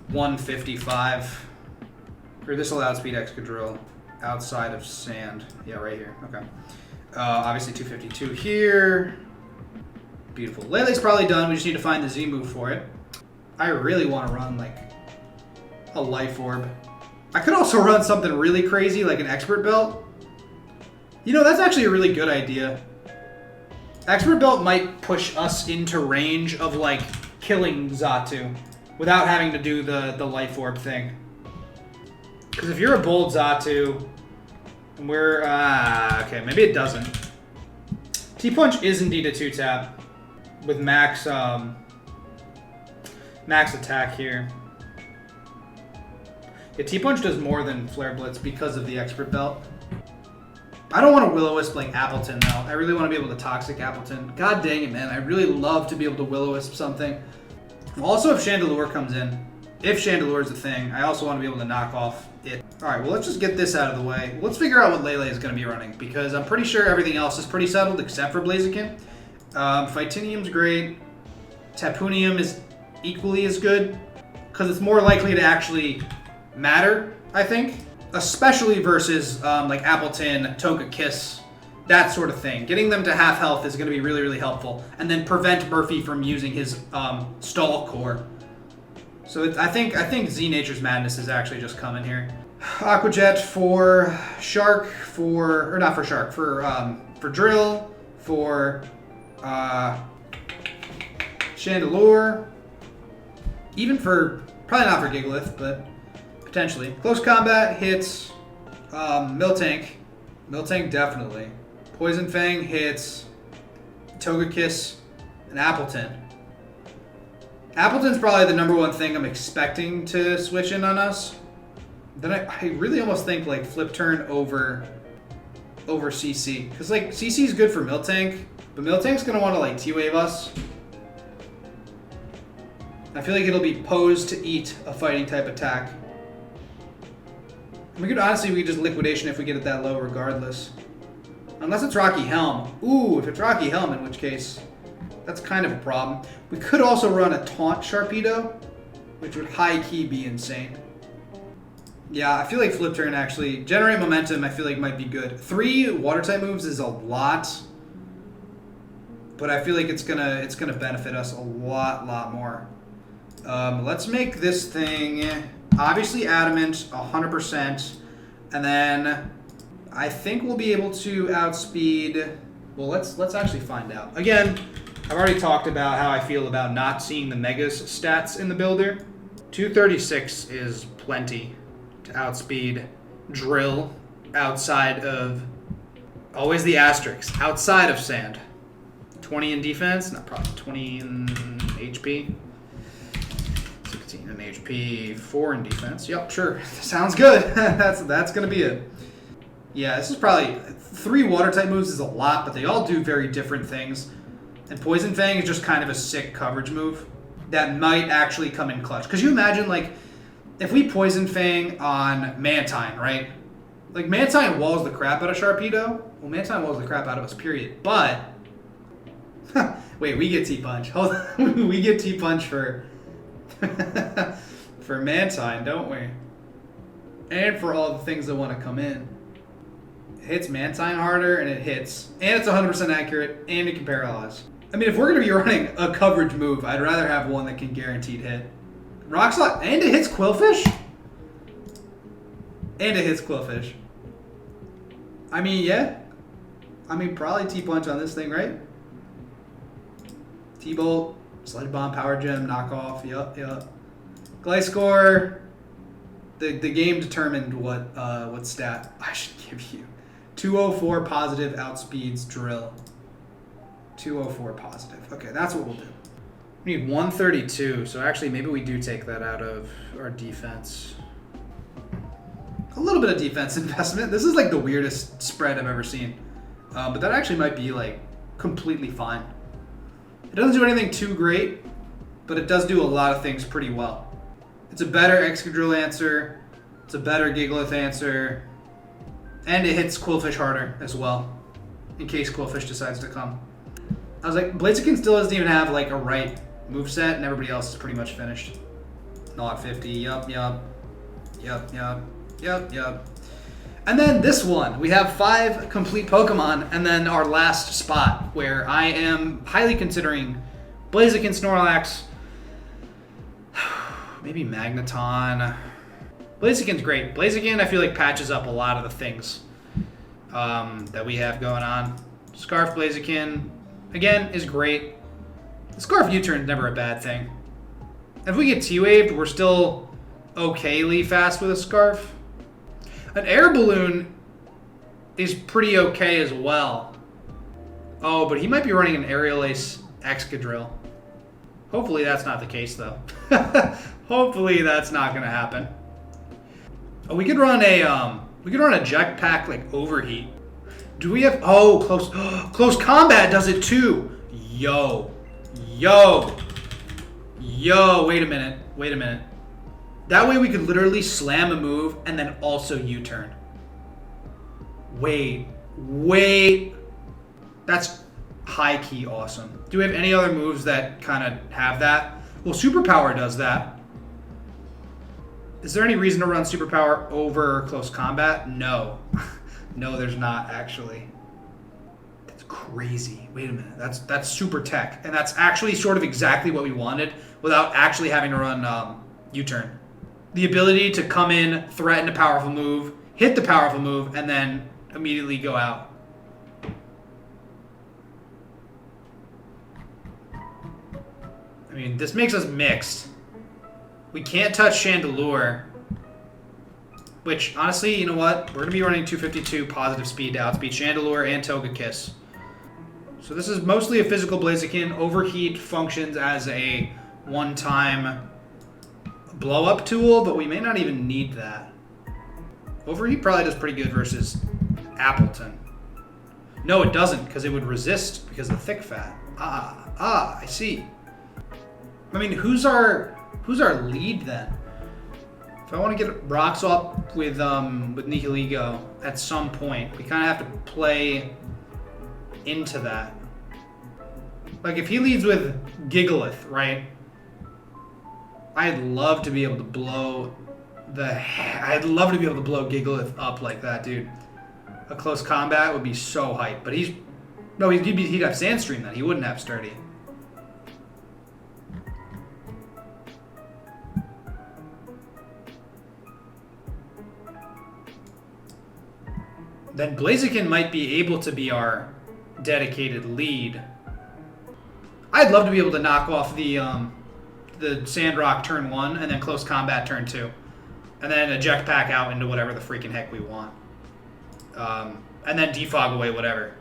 155. Or this will outspeed Excadrill outside of Sand. Yeah, right here. Okay. Obviously 252 here. Beautiful. Lele's probably done. We just need to find the Z move for it. I really want to run like a Life Orb. I could also run something really crazy like an Expert Belt. You know, that's actually a really good idea. Expert Belt might push us into range of like killing Xatu without having to do the Life Orb thing. Because if you're a bold Xatu, and we're... okay, maybe it doesn't. T-Punch is indeed a 2-tap with max max attack here. Yeah, T-Punch does more than Flare Blitz because of the Expert Belt. I don't want to Will-O-Wisp like Appleton, though. I really want to be able to Toxic Appleton. God dang it, man. I really love to be able to Will-O-Wisp something. Also, if Chandelure comes in, if Chandelure is a thing, I also want to be able to knock off it. Alright, well, let's just get this out of the way. Let's figure out what Lele is going to be running, because I'm pretty sure everything else is pretty settled except for Blaziken. Phytinium's great. Tapunium is equally as good, because it's more likely to actually matter, I think. Especially versus like Appleton, Togekiss, that sort of thing. Getting them to half health is going to be really, really helpful. And then prevent Murphy from using his Stall Core. So I think Z Nature's Madness is actually just coming here. Aqua Jet for Shark, for Drill, for Chandelure, even for, probably not for Gigalith, but potentially. Close Combat hits Miltank. Miltank definitely. Poison Fang hits Togekiss and Appleton. Appleton's probably the number one thing I'm expecting to switch in on us. Then I really almost think like Flip Turn over CC. Because like CC is good for Miltank, but Miltank's going to want to like T-Wave us. I feel like it'll be posed to eat a fighting type attack. We could honestly, we could just liquidation if we get it that low regardless. Unless it's Rocky Helm. Ooh, if it's Rocky Helm, in which case, that's kind of a problem. We could also run a Taunt Sharpedo, which would high-key be insane. Yeah, I feel like Flip Turn actually, Generate Momentum I feel like might be good. 3 Water-type moves is a lot, but I feel like it's gonna benefit us a lot more. Let's make this thing, obviously Adamant, 100%, and then I think we'll be able to outspeed. Well, let's actually find out. Again, I've already talked about how I feel about not seeing the Megas stats in the builder. 236 is plenty to outspeed Drill outside of, always the asterisks, outside of Sand. 20 in defense, not probably 20 in HP. 16 in HP, 4 in defense. Yep, sure. Sounds good. That's gonna be it. Yeah, this is probably 3 water type moves is a lot, but they all do very different things. And Poison Fang is just kind of a sick coverage move that might actually come in clutch. Because you imagine, like, if we Poison Fang on Mantine, right? Like, Mantine walls the crap out of Sharpedo. Well, Mantine walls the crap out of us, period. But, wait, we get T-Punch. Hold on. We get T-Punch for for Mantine, don't we? And for all the things that want to come in. It hits Mantine harder, and it hits. And it's 100% accurate, and it can paralyze. I mean, if we're going to be running a coverage move, I'd rather have one that can guaranteed hit. Rock Slide, and it hits Quillfish? And it hits Quillfish. I mean, yeah. I mean, probably T-Punch on this thing, right? T-Bolt, Sludge Bomb, Power Gem, Knockoff, yup. Gliscor, the game determined what stat I should give you. 204 positive outspeeds Drill. 204 positive. Okay, that's what we'll do. We need 132, so actually maybe we do take that out of our defense. A little bit of defense investment. This is like the weirdest spread I've ever seen. But that actually might be like completely fine. It doesn't do anything too great, but it does do a lot of things pretty well. It's a better Excadrill answer. It's a better Gigalith answer. And it hits Quillfish harder as well, in case Quillfish decides to come. I was like, Blaziken still doesn't even have like a right moveset, and everybody else is pretty much finished. Not 50, yup. And then this one, we have 5 complete Pokemon, and then our last spot, where I am highly considering Blaziken, Snorlax, maybe Magneton. Blaziken's great. Blaziken, I feel like, patches up a lot of the things that we have going on. Scarf Blaziken, again, is great. The Scarf U-turn is never a bad thing. If we get T-Waved, we're still okayly fast with a Scarf. An Air Balloon is pretty okay as well. Oh, but he might be running an Aerial Ace Excadrill. Hopefully that's not the case, though. Hopefully that's not going to happen. Oh, we could run a Jetpack like Overheat. Do we have? Oh, close combat does it too. Yo. Wait a minute. That way we could literally slam a move and then also U-turn. Wait. That's high-key awesome. Do we have any other moves that kind of have that? Well, Superpower does that. Is there any reason to run Superpower over close combat? No. No, there's not, actually. That's crazy. Wait a minute. That's super tech. And that's actually sort of exactly what we wanted without actually having to run U-turn. The ability to come in, threaten a powerful move, hit the powerful move, and then immediately go out. I mean, this makes us mixed. We can't touch Chandelure, which, honestly, you know what? We're going to be running 252 positive speed to outspeed Chandelure and Togekiss. So this is mostly a physical Blaziken. Overheat functions as a one-time blow-up tool, but we may not even need that. Overheat probably does pretty good versus Appleton. No, it doesn't, because it would resist because of the thick fat. I see. I mean, who's our lead then? If I want to get rocks up with Nihiligo at some point, we kind of have to play into that. Like if he leads with Gigalith, right? I'd love to be able to blow Gigalith up like that, dude. A close combat would be so hype, but he'd have Sandstream then. He wouldn't have Sturdy. Then Blaziken might be able to be our dedicated lead. I'd love to be able to knock off the Sandrock turn 1 and then close combat turn 2. And then eject pack out into whatever the freaking heck we want. And then defog away whatever.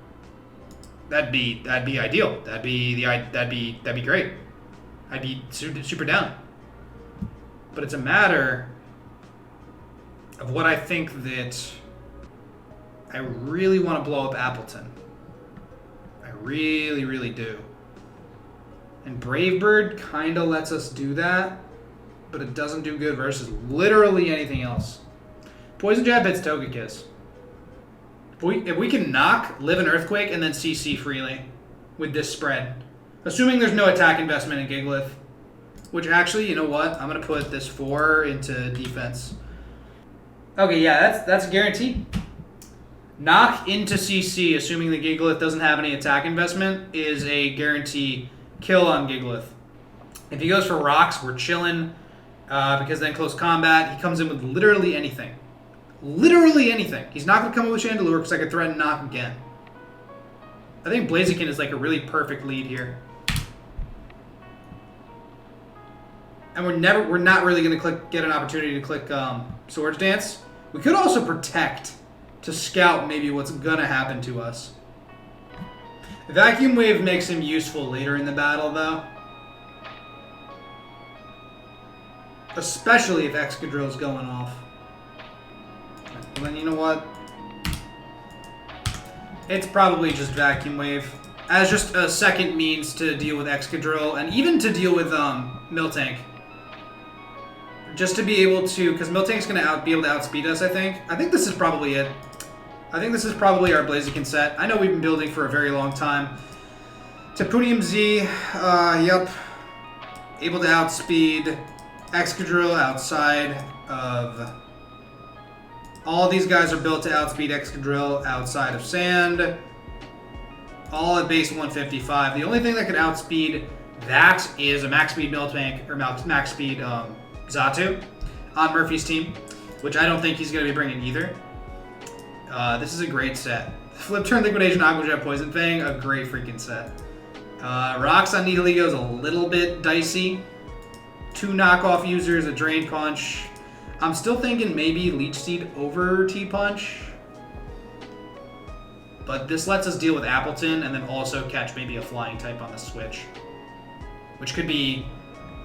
That'd be ideal. That'd be great. I'd be super down. But it's a matter of what I think that I really want to blow up Appleton. I really, really do. And Bravebird kind of lets us do that, but it doesn't do good versus literally anything else. Poison Jab hits Togekiss. If we can knock, live an Earthquake, and then CC freely with this spread, assuming there's no attack investment in Gigalith, which actually, you know what? I'm going to put this 4 into defense. Okay, yeah, that's guaranteed. Knock into CC, assuming the Gigalith doesn't have any attack investment, is a guarantee kill on Gigalith. If he goes for rocks, we're chilling, because then close combat, he comes in with literally anything. Literally anything. He's not going to come in with Chandelure because I could threaten knock again. I think Blaziken is like a really perfect lead here. And we're not really going to get an opportunity to click Swords Dance. We could also protect to scout maybe what's going to happen to us. Vacuum Wave makes him useful later in the battle, though. Especially if Excadrill's going off. Well, then you know what? It's probably just Vacuum Wave. As just a second means to deal with Excadrill, and even to deal with Miltank. Just to be able to, because Miltank's going to be able to outspeed us, I think. I think this is probably it. I think this is probably our Blaziken set. I know we've been building for a very long time. Tapunium Z, yep. Able to outspeed Excadrill outside of... All of these guys are built to outspeed Excadrill outside of Sand. All at base 155. The only thing that could outspeed that is a max speed Miltank, or max speed Xatu on Murphy's team, which I don't think he's going to be bringing either. This is a great set. Flip Turn Liquidation, Aqua Jet, Poison Fang, a great freaking set. Rocks on Nihiligo is a little bit dicey. 2 knockoff users, a Drain Punch. I'm still thinking maybe Leech Seed over T-Punch. But this lets us deal with Appleton and then also catch maybe a Flying type on the switch. Which could be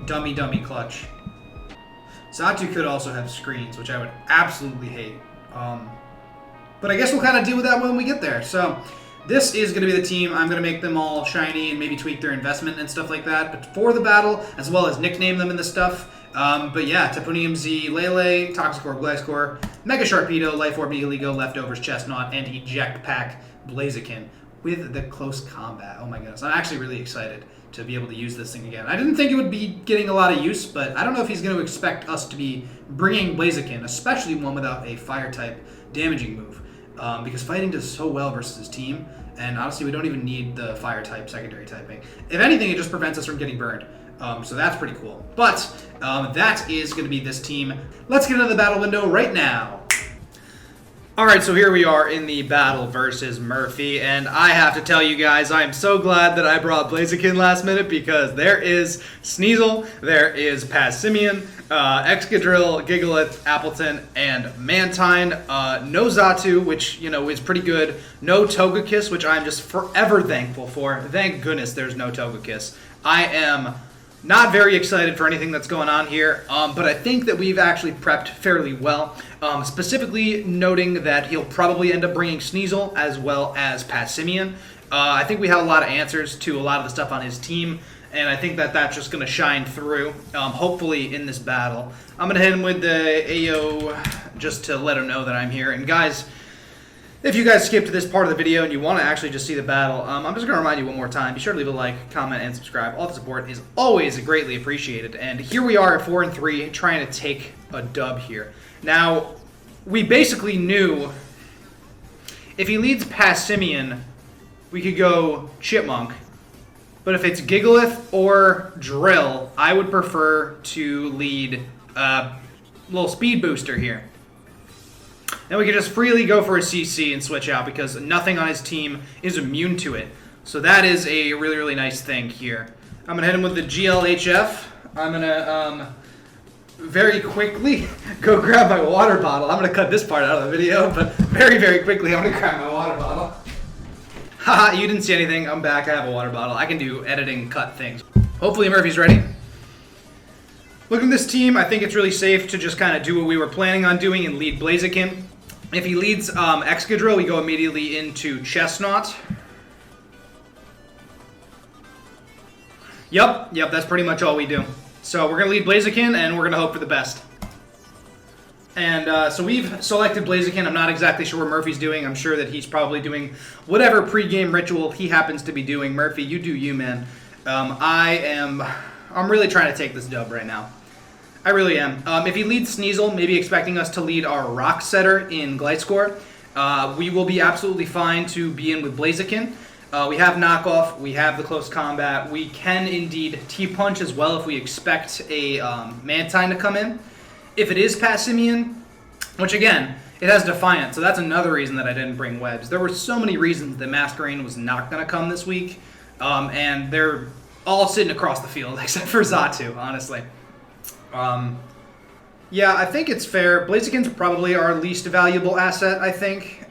dummy clutch. Xatu could also have screens, which I would absolutely hate. But I guess we'll kind of deal with that when we get there. So this is going to be the team. I'm going to make them all shiny and maybe tweak their investment and stuff like that. But for the battle, as well as nickname them in the stuff. But yeah, Tapunium Z, Lele, Toxicor, Gliscor, Mega Sharpedo, Life Orb, Nihiligo, Leftovers, Chestnut, and Eject Pack Blaziken with the close combat. Oh my goodness. I'm actually really excited to be able to use this thing again. I didn't think it would be getting a lot of use, but I don't know if he's going to expect us to be bringing Blaziken, especially one without a fire type damaging move. Because fighting does so well versus his team, and honestly, we don't even need the fire type secondary typing. If anything, it just prevents us from getting burned. So that's pretty cool. But that is going to be this team. Let's get into the battle window right now. Alright, so here we are in the battle versus Murphy, and I have to tell you guys, I am so glad that I brought Blaziken last minute because there is Sneasel, there is Passimian, Excadrill, Gigalith, Appleton, and Mantine. No Xatu, which, you know, is pretty good. No Togekiss, which I'm just forever thankful for. Thank goodness there's no Togekiss. I am not very excited for anything that's going on here, but I think that we've actually prepped fairly well. Specifically noting that he'll probably end up bringing Sneasel as well as Passimian. I think we have a lot of answers to a lot of the stuff on his team, and I think that that's just going to shine through, hopefully, in this battle. I'm going to hit him with the AO just to let him know that I'm here. And guys, if you guys skipped this part of the video and you want to actually just see the battle, I'm just going to remind you one more time. Be sure to leave a like, comment, and subscribe. All the support is always greatly appreciated. And here we are at 4-3, trying to take a dub here. Now, we basically knew if he leads past Simeon, we could go Chipmunk. But if it's Gigalith or Drill, I would prefer to lead a little speed booster here. Then we can just freely go for a CC and switch out because nothing on his team is immune to it. So that is a really, really nice thing here. I'm going to hit him with the GLHF. I'm going to very quickly go grab my water bottle. I'm going to cut this part out of the video, but very, very quickly I'm going to grab my water bottle. Haha, you didn't see anything. I'm back. I have a water bottle. I can do editing, cut things. Hopefully Murphy's ready. Looking at this team, I think it's really safe to just kind of do what we were planning on doing and lead Blaziken. If he leads Excadrill, we go immediately into Chestnut. Yep, that's pretty much all we do. So we're going to lead Blaziken, and we're going to hope for the best. And so we've selected Blaziken. I'm not exactly sure what Murphy's doing. I'm sure that he's probably doing whatever pregame ritual he happens to be doing. Murphy, you do you, man. I'm really trying to take this dub right now. I really am. If he leads Sneasel, maybe expecting us to lead our Rock Setter in Gliscor, we will be absolutely fine to be in with Blaziken. We have knockoff, we have the close combat, we can indeed T-punch as well if we expect a Mantine to come in. If it is past Simeon, which again, it has Defiant, so that's another reason that I didn't bring Webs. There were so many reasons that Masquerain was not going to come this week, and they're all sitting across the field, except for Xatu, honestly. Yeah, I think it's fair. Blaziken's probably our least valuable asset, I think,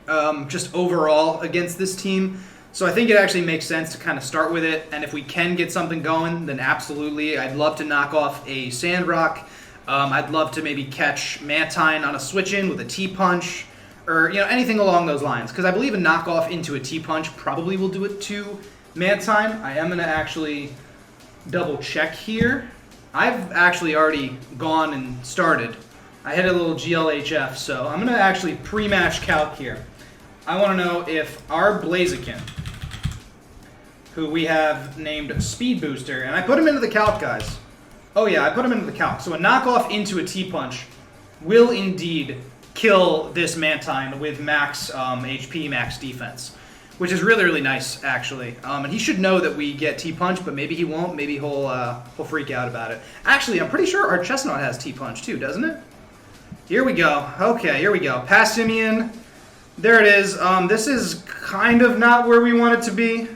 just overall against this team. So I think it actually makes sense to kind of start with it, and if we can get something going, then absolutely. I'd love to knock off a Sandrock. I'd love to maybe catch Mantine on a switch-in with a T-punch, or anything along those lines, because I believe a knockoff into a T-punch probably will do it to Mantine. I am going to actually double-check here. I've actually already gone and started. I hit a little GLHF, so I'm going to actually pre-match calc here. I want to know if our Blaziken, who we have named Speed Booster, and I put him into the calc, guys. Oh yeah, I put him into the calc. So a knockoff into a T-punch will indeed kill this Mantine with max HP, max defense, which is really, really nice, actually. And he should know that we get T-punch, but maybe he won't. Maybe he'll freak out about it. Actually, I'm pretty sure our Chestnut has T-punch too, doesn't it? Here we go. Okay, here we go. Past Simeon. There it is. This is kind of not where we want it to be.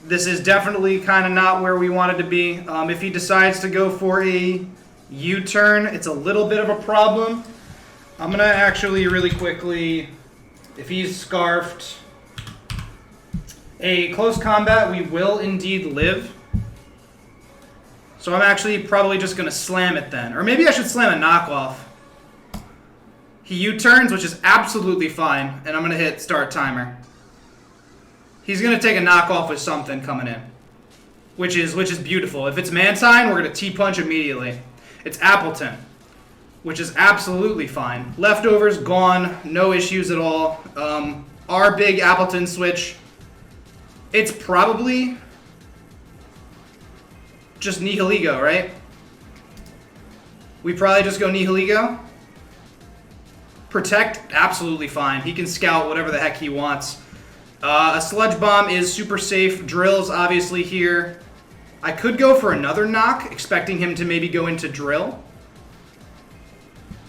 This is definitely kind of not where we want it to be. If he decides to go for a U-turn, it's a little bit of a problem. I'm going to actually really quickly, if he's scarfed, a close combat, we will indeed live. So I'm actually probably just going to slam it then. Or maybe I should slam a knockoff. He U-turns, which is absolutely fine, and I'm going to hit start timer. He's going to take a knockoff with something coming in, which is beautiful. If it's Mantine, we're going to T-punch immediately. It's Appleton, which is absolutely fine. Leftovers, gone, no issues at all. Our big Appleton switch, it's probably just Nihilego, right? We probably just go Nihilego. Protect, absolutely fine. He can scout whatever the heck he wants. A Sludge Bomb is super safe. Drill's obviously here. I could go for another knock, expecting him to maybe go into Drill.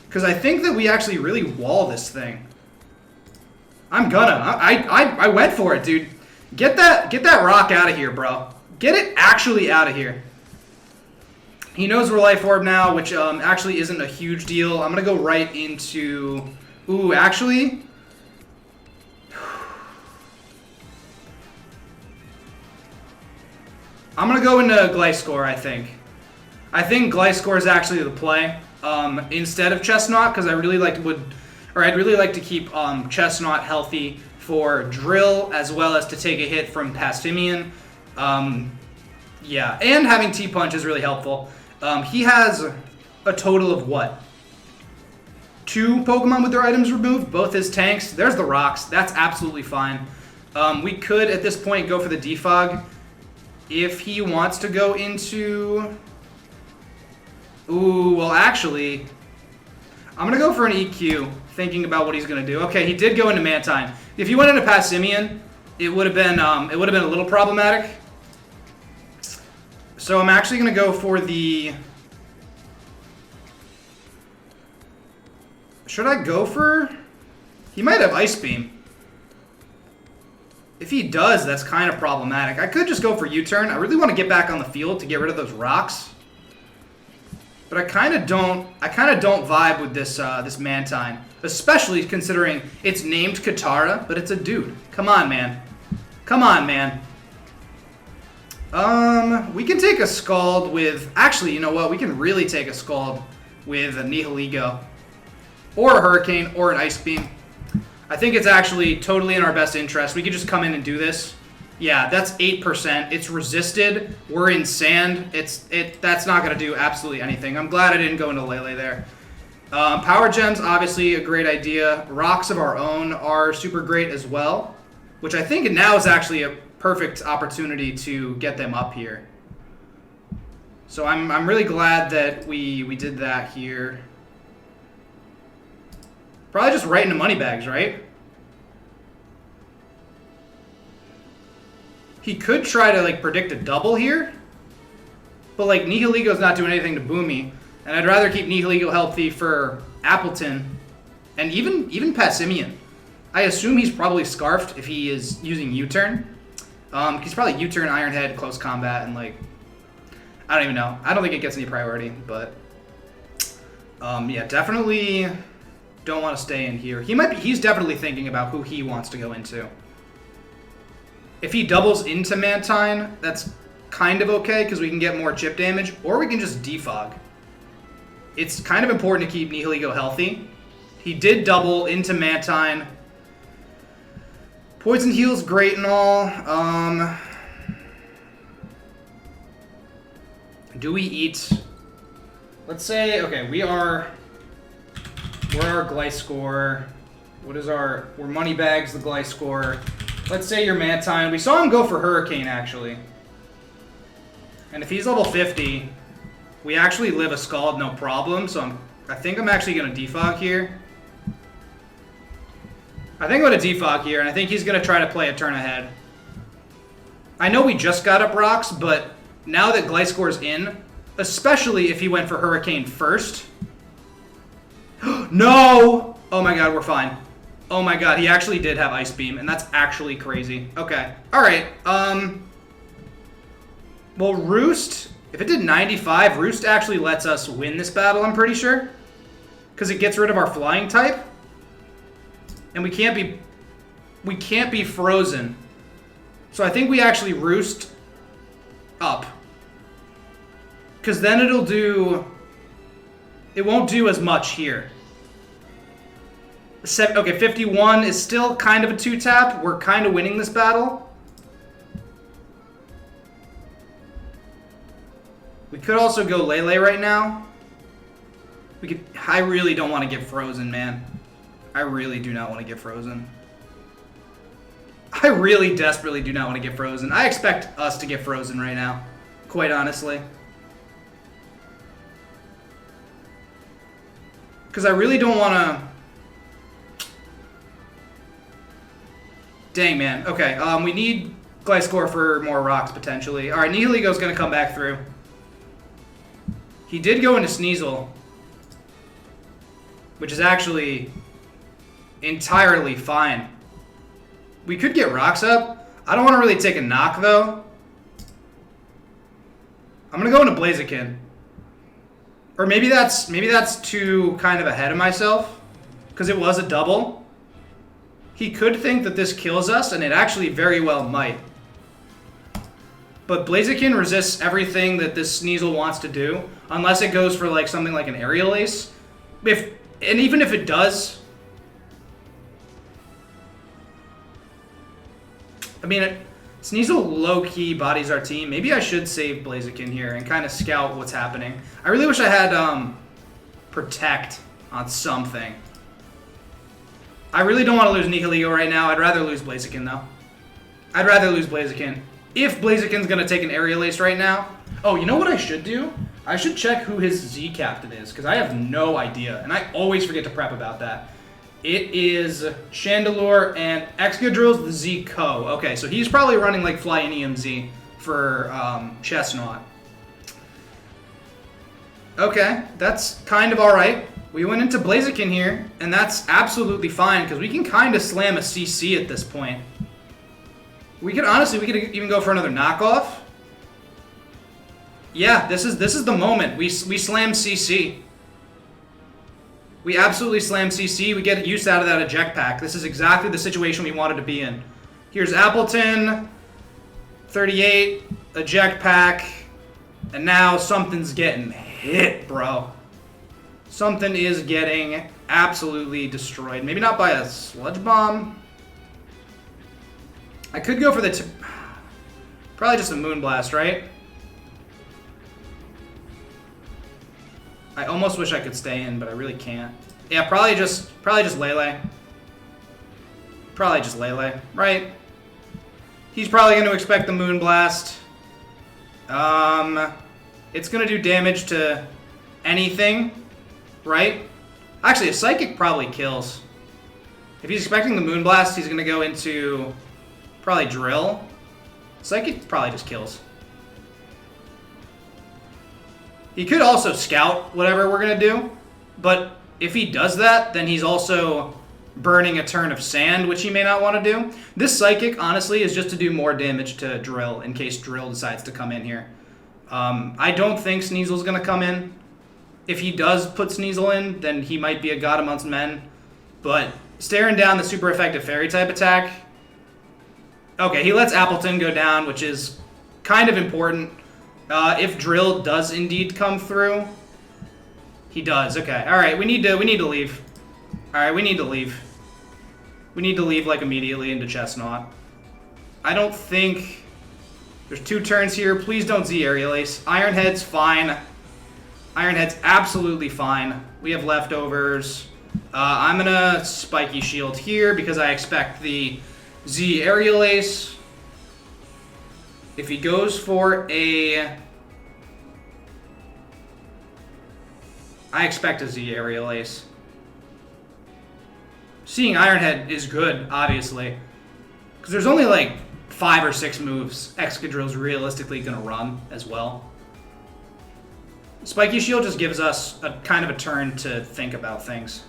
Because I think that we actually really wall this thing. I'm gonna. I went for it, dude. Get that rock out of here, bro. Get it actually out of here. He knows we're Life Orb now, which actually isn't a huge deal. I'm going to go right into... Ooh, actually... I'm going to go into Gliscor, I think. I think Gliscor is actually the play instead of Chestnut, because I'd really like to keep Chestnut healthy for Drill, as well as to take a hit from Pastimian. Yeah, and having T-Punch is really helpful. He has a total of what? 2 Pokemon with their items removed, both his tanks. There's the rocks. That's absolutely fine. We could, at this point, go for the Defog. If he wants to go into... Ooh, well, actually... I'm going to go for an EQ, thinking about what he's going to do. Okay, he did go into Mantine. If he went into Passimian, it would have been a little problematic. So I'm actually going to go for the... Should I go for... He might have Ice Beam. If he does, that's kind of problematic. I could just go for U-turn. I really want to get back on the field to get rid of those rocks. But I kind of don't vibe with this this Mantine, especially considering it's named Katara, but it's a dude. Come on, man. Come on, man. We can take a Scald with... Actually, you know what? We can really take a Scald with a Nihilego. Or a Hurricane, or an Ice Beam. I think it's actually totally in our best interest. We could just come in and do this. Yeah, that's 8%. It's resisted. We're in sand. That's not going to do absolutely anything. I'm glad I didn't go into Lele there. Power Gems, obviously a great idea. Rocks of our own are super great as well. Which I think now is actually a perfect opportunity to get them up here. So I'm really glad that we did that here. Probably just right into money bags, right? He could try to like predict a double here. But like Nihilego's not doing anything to Boomy. And I'd rather keep Nihilego healthy for Appleton. And even Passimian. I assume he's probably Scarfed if he is using U-turn. He's probably U-turn, Iron Head, Close Combat, and like... I don't even know. I don't think it gets any priority, but... yeah, definitely... don't want to stay in here. He's definitely thinking about who he wants to go into. If he doubles into Mantine, that's kind of okay because we can get more chip damage, or we can just defog. It's kind of important to keep Nihilego healthy. He did double into Mantine. Poison Heal's great and all. Do we eat? Let's say, okay, we're our Gliscor. What is our... We're Moneybags, the Gliscor. Let's say you're Mantine. We saw him go for Hurricane, actually. And if he's level 50, we actually live a Scald no problem. So I think I'm actually going to defog here. I think I'm going to defog here, and I think he's going to try to play a turn ahead. I know we just got up rocks, but now that Gliscor's in, especially if he went for Hurricane first... No! Oh my god, we're fine. Oh my god, he actually did have Ice Beam, and that's actually crazy. Okay. Alright, well, Roost, if it did 95, Roost actually lets us win this battle, I'm pretty sure. Because it gets rid of our flying type. And we can't be frozen. So I think we actually Roost up. Because then it'll do... It won't do as much here. Okay, 51 is still kind of a 2-tap. We're kind of winning this battle. We could also go Lele right now. We could. I really don't want to get frozen, man. I really do not want to get frozen. I really desperately do not want to get frozen. I expect us to get frozen right now, quite honestly. Because I really don't want to... Dang, man. Okay, we need Gliscor for more rocks, potentially. Alright, Nihilego's going to come back through. He did go into Sneasel, which is actually entirely fine. We could get rocks up. I don't want to really take a knock, though. I'm going to go into Blaziken. Or maybe that's too kind of ahead of myself, because it was a double. He could think that this kills us, and it actually very well might. But Blaziken resists everything that this Sneasel wants to do, unless it goes for like something like an Aerial Ace. And even if it does, I mean, Sneasel low-key bodies our team. Maybe I should save Blaziken here and kind of scout what's happening. I really wish I had Protect on something. I really don't want to lose Nihilego right now. I'd rather lose Blaziken, though. I'd rather lose Blaziken. If Blaziken's going to take an Aerial Ace right now... Oh, you know what I should do? I should check who his Z captain is, because I have no idea, and I always forget to prep about that. It is Chandelure and Excadrill's the Z Co. Okay, so he's probably running like Flyinium Z for Chestnut. Okay, that's kind of alright. We went into Blaziken here, and that's absolutely fine, because we can kind of slam a CC at this point. We could, honestly, we could even go for another knockoff. Yeah, this is the moment. We slam CC. We absolutely slam CC. We get use out of that eject pack. This is exactly the situation we wanted to be in. Here's Appleton, 38, eject pack, and now something's getting hit, bro. Something is getting absolutely destroyed. Maybe not by a sludge bomb. I could go for the probably just a Moonblast, right? I almost wish I could stay in, but I really can't. Yeah, probably just Lele. Probably just Lele, right? He's probably going to expect the Moonblast. It's going to do damage to anything, right? Actually, a Psychic probably kills. If he's expecting the Moonblast, he's going to go into probably Drill. Psychic probably just kills. He could also scout whatever we're going to do, but if he does that, then he's also burning a turn of sand, which he may not want to do. This Psychic, honestly, is just to do more damage to Drill in case Drill decides to come in here. I don't think Sneasel's going to come in. If he does put Sneasel in, then he might be a god amongst men. But staring down the super effective Fairy type attack... Okay, he lets Appleton go down, which is kind of important. If Drill does indeed come through, he does. Okay, all right. We need to leave. All right, we need to leave. We need to leave like immediately into Chestnut. I don't think there's 2 turns here. Please don't Z Aerial Ace. Ironhead's fine. Ironhead's absolutely fine. We have leftovers. I'm gonna Spiky Shield here because I expect the Z Aerial Ace. If he goes for a... I expect a Z Aerial Ace. Seeing Ironhead is good, obviously. Because there's only like 5 or 6 moves Excadrill's realistically going to run as well. Spiky Shield just gives us a kind of a turn to think about things.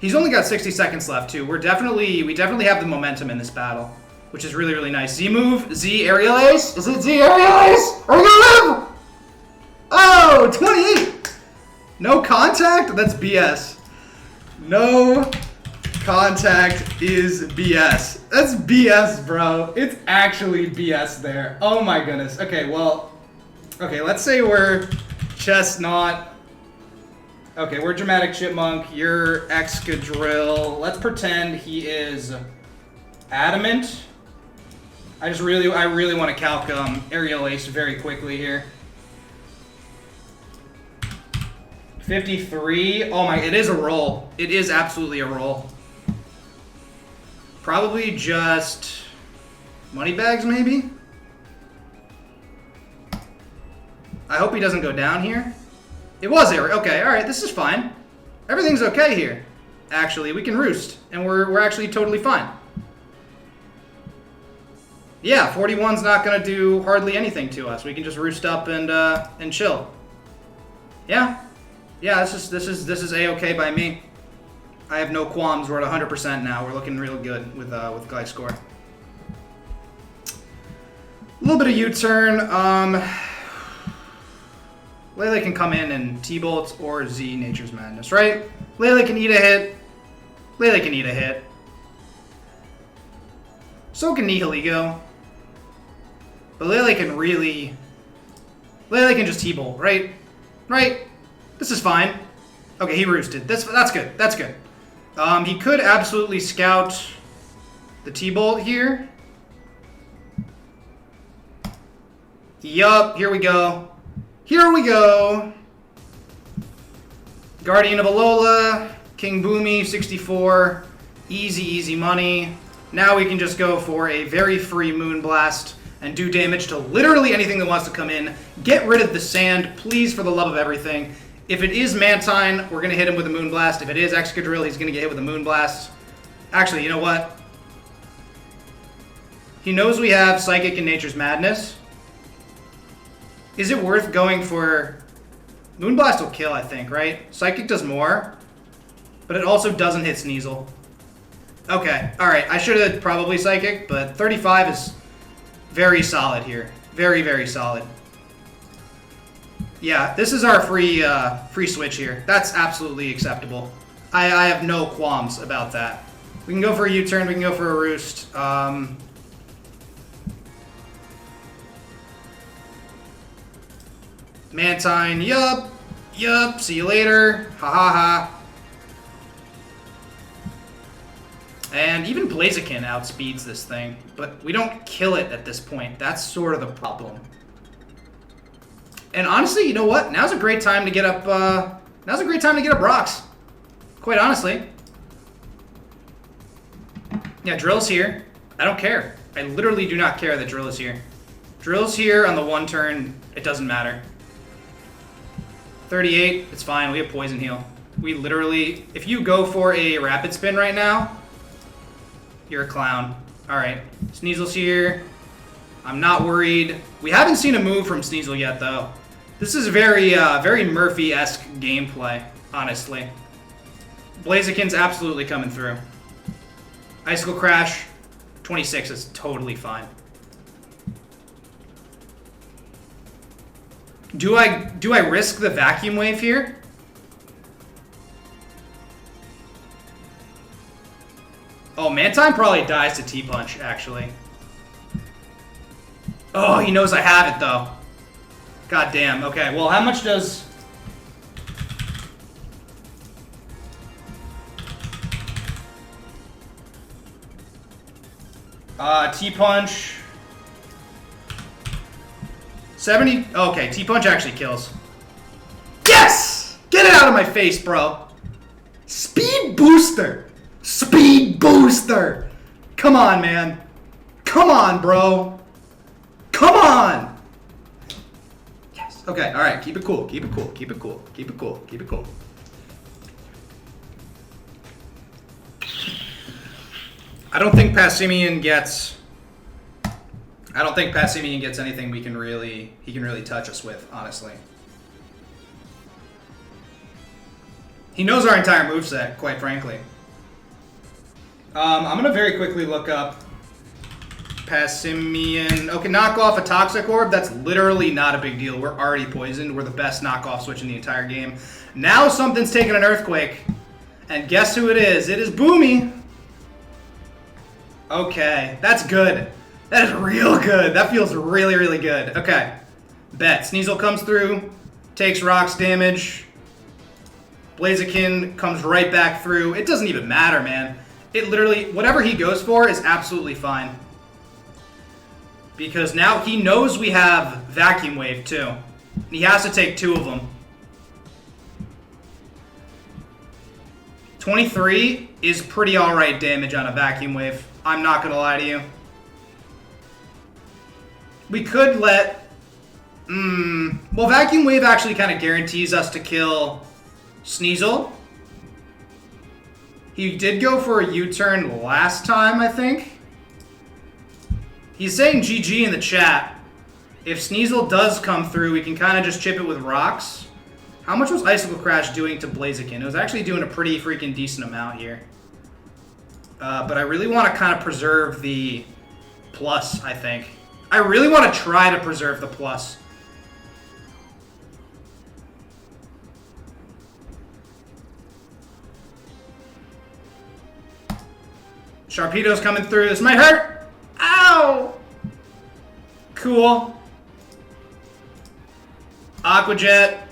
He's only got 60 seconds left, too. We definitely have the momentum in this battle, which is really, really nice. Z move, Z Aerial Ace. Is it Z Aerial Ace? Are we gonna live? Oh, 28. No contact? That's BS. No contact is BS. That's BS, bro. It's actually BS there. Oh my goodness. Okay, well, okay, let's say we're Chestnut. Okay, we're Dramatic Chipmunk, you're Excadrill. Let's pretend he is Adamant. I really want to calc Aerial Ace very quickly here. 53. Oh my, it is a roll. It is absolutely a roll. Probably just Moneybags, maybe? I hope he doesn't go down here. It was Aerial. Okay, alright, this is fine. Everything's okay here. Actually, we can roost, and we're actually totally fine. Yeah, 41's not gonna do hardly anything to us. We can just roost up and chill. Yeah. Yeah, this is A-okay by me. I have no qualms. We're at 100% now. We're looking real good with Gliscor. A little bit of U-turn. Lele can come in and T-Bolt or Z Nature's Madness, right? Lele can eat a hit. Lele can eat a hit. So can Nihilego. But Lele can really... Lele can just T-Bolt, right? Right? This is fine. Okay, he roosted. That's good. That's good. He could absolutely scout the T-Bolt here. Yup, here we go. Here we go. Guardian of Alola, King Boomy, 64. Easy, easy money. Now we can just go for a very free Moonblast and do damage to literally anything that wants to come in. Get rid of the sand, please, for the love of everything. If it is Mantine, we're going to hit him with a Moonblast. If it is Excadrill, he's going to get hit with a Moonblast. Actually, you know what? He knows we have Psychic and Nature's Madness. Is it worth going for... Moonblast will kill, I think, right? Psychic does more, but it also doesn't hit Sneasel. Okay, alright. I should have probably Psychic, but 35 is very solid here. Very, very solid. Yeah, this is our free switch here. That's absolutely acceptable. I have no qualms about that. We can go for a U-turn, we can go for a Roost. Mantine, yup, see you later, ha ha ha. And even Blaziken outspeeds this thing, but we don't kill it at this point. That's sort of the problem. And honestly, you know what? Now's a great time to get up, rocks. Quite honestly. Yeah, Drill's here. I don't care. I literally do not care that Drill is here. Drill's here on the one turn, it doesn't matter. 38, it's fine, we have Poison Heal. We literally, if you go for a Rapid Spin right now, you're a clown. Alright, Sneasel's here. I'm not worried. We haven't seen a move from Sneasel yet, though. This is very, very Murphy-esque gameplay, honestly. Blaziken's absolutely coming through. Icicle Crash, 26 is totally fine. Do I risk the Vacuum Wave here? Oh, Mantine probably dies to T-Punch, actually. Oh, he knows I have it, though. God damn. Okay, well, how much does... T-Punch... 70? Okay, T-Punch actually kills. Yes! Get it out of my face, bro. Speed Booster! Speed Booster! Come on, man. Come on, bro. Come on! Yes. Okay, alright, keep it cool, keep it cool, keep it cool, keep it cool, keep it cool. I don't think Passimian gets anything he can really touch us with, honestly. He knows our entire moveset, quite frankly. I'm gonna very quickly look up Passimian. Okay, knock off a Toxic Orb. That's literally not a big deal. We're already poisoned. We're the best knockoff switch in the entire game. Now something's taking an Earthquake. And guess who it is? It is Boomy. Okay, that's good. That is real good. That feels really, really good. Okay. Bet. Sneasel comes through, takes rocks damage. Blaziken comes right back through. It doesn't even matter, man. It literally, whatever he goes for is absolutely fine. Because now he knows we have Vacuum Wave, too. He has to take 2 of them. 23 is pretty alright damage on a Vacuum Wave. I'm not gonna lie to you. We could let... well, Vacuum Wave actually kind of guarantees us to kill Sneasel. He did go for a U-turn last time, I think. He's saying GG in the chat. If Sneasel does come through, we can kind of just chip it with rocks. How much was Icicle Crash doing to Blaziken? It was actually doing a pretty freaking decent amount here. But I really want to kind of preserve the plus, I think. I really want to try to preserve the plus. Sharpedo's coming through. This might hurt. Ow! Cool. Aqua Jet.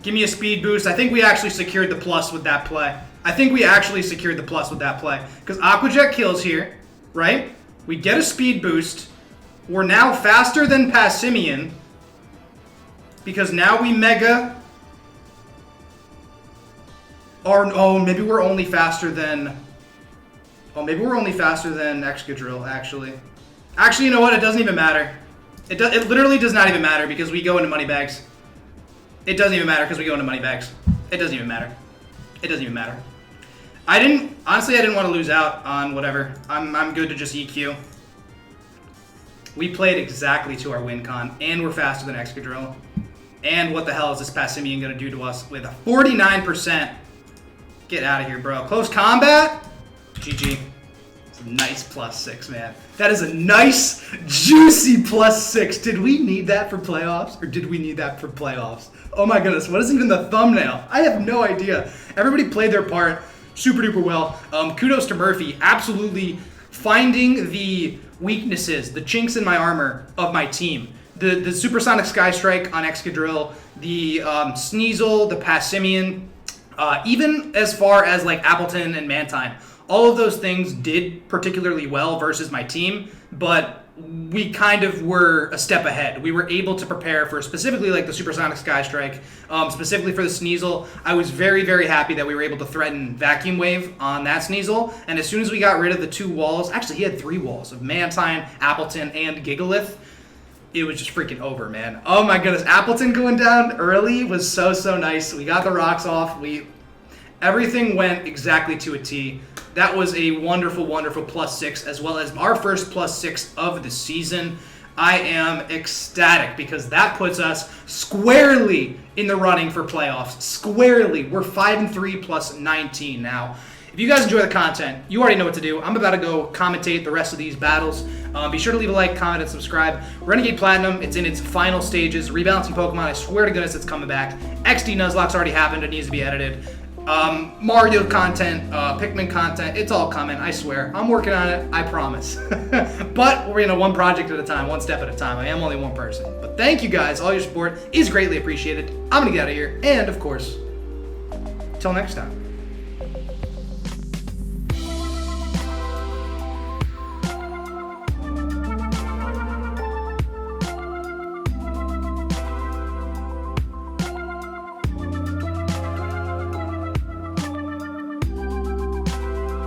Give me a speed boost. I think we actually secured the plus with that play. I think we actually secured the plus with that play. Because Aquajet kills here, right? We get a speed boost. We're now faster than Passimian. Because now we mega... Or, oh, maybe we're only faster than... Oh, maybe we're only faster than Excadrill, actually. Actually, you know what? It doesn't even matter. It literally does not even matter because we go into money bags. It doesn't even matter because we go into money bags. It doesn't even matter. It doesn't even matter. Honestly, I didn't want to lose out on whatever. I'm good to just EQ. We played exactly to our win con, and we're faster than Excadrill. And what the hell is this Passimian going to do to us with a 49%? Get out of here, bro. Close combat? GG. It's a nice +6, man. That is a nice, juicy +6. Did we need that for playoffs, or did we need that for playoffs? Oh my goodness, what is even the thumbnail? I have no idea. Everybody played their part super duper well. Kudos to Murphy, absolutely finding the weaknesses, the chinks in my armor of my team. The Supersonic Sky Strike on Excadrill, the Sneasel, the Passimian, even as far as like Appleton and Mantine. All of those things did particularly well versus my team, but we kind of were a step ahead. We were able to prepare for specifically like the Supersonic Sky Strike, specifically for the Sneasel. I was very, very happy that we were able to threaten Vacuum Wave on that Sneasel, and as soon as we got rid of the 2 walls, actually he had 3 walls of Mantine, Appleton, and Gigalith, it was just freaking over, man. Oh my goodness, Appleton going down early was so, so nice. We got the rocks off. Everything went exactly to a T. That was a wonderful, wonderful +6, as well as our first +6 of the season. I am ecstatic because that puts us squarely in the running for playoffs. Squarely. We're 5-3 plus 19 now. If you guys enjoy the content, you already know what to do. I'm about to go commentate the rest of these battles. Be sure to leave a like, comment, and subscribe. Renegade Platinum, it's in its final stages. Rebalancing Pokemon, I swear to goodness it's coming back. XD Nuzlocke's already happened. It needs to be edited. Mario content, Pikmin content, it's all coming, I swear. I'm working on it, I promise. But we're one project at a time, one step at a time. I am only one person. But thank you guys, all your support is greatly appreciated. I'm gonna get out of here, and of course, till next time.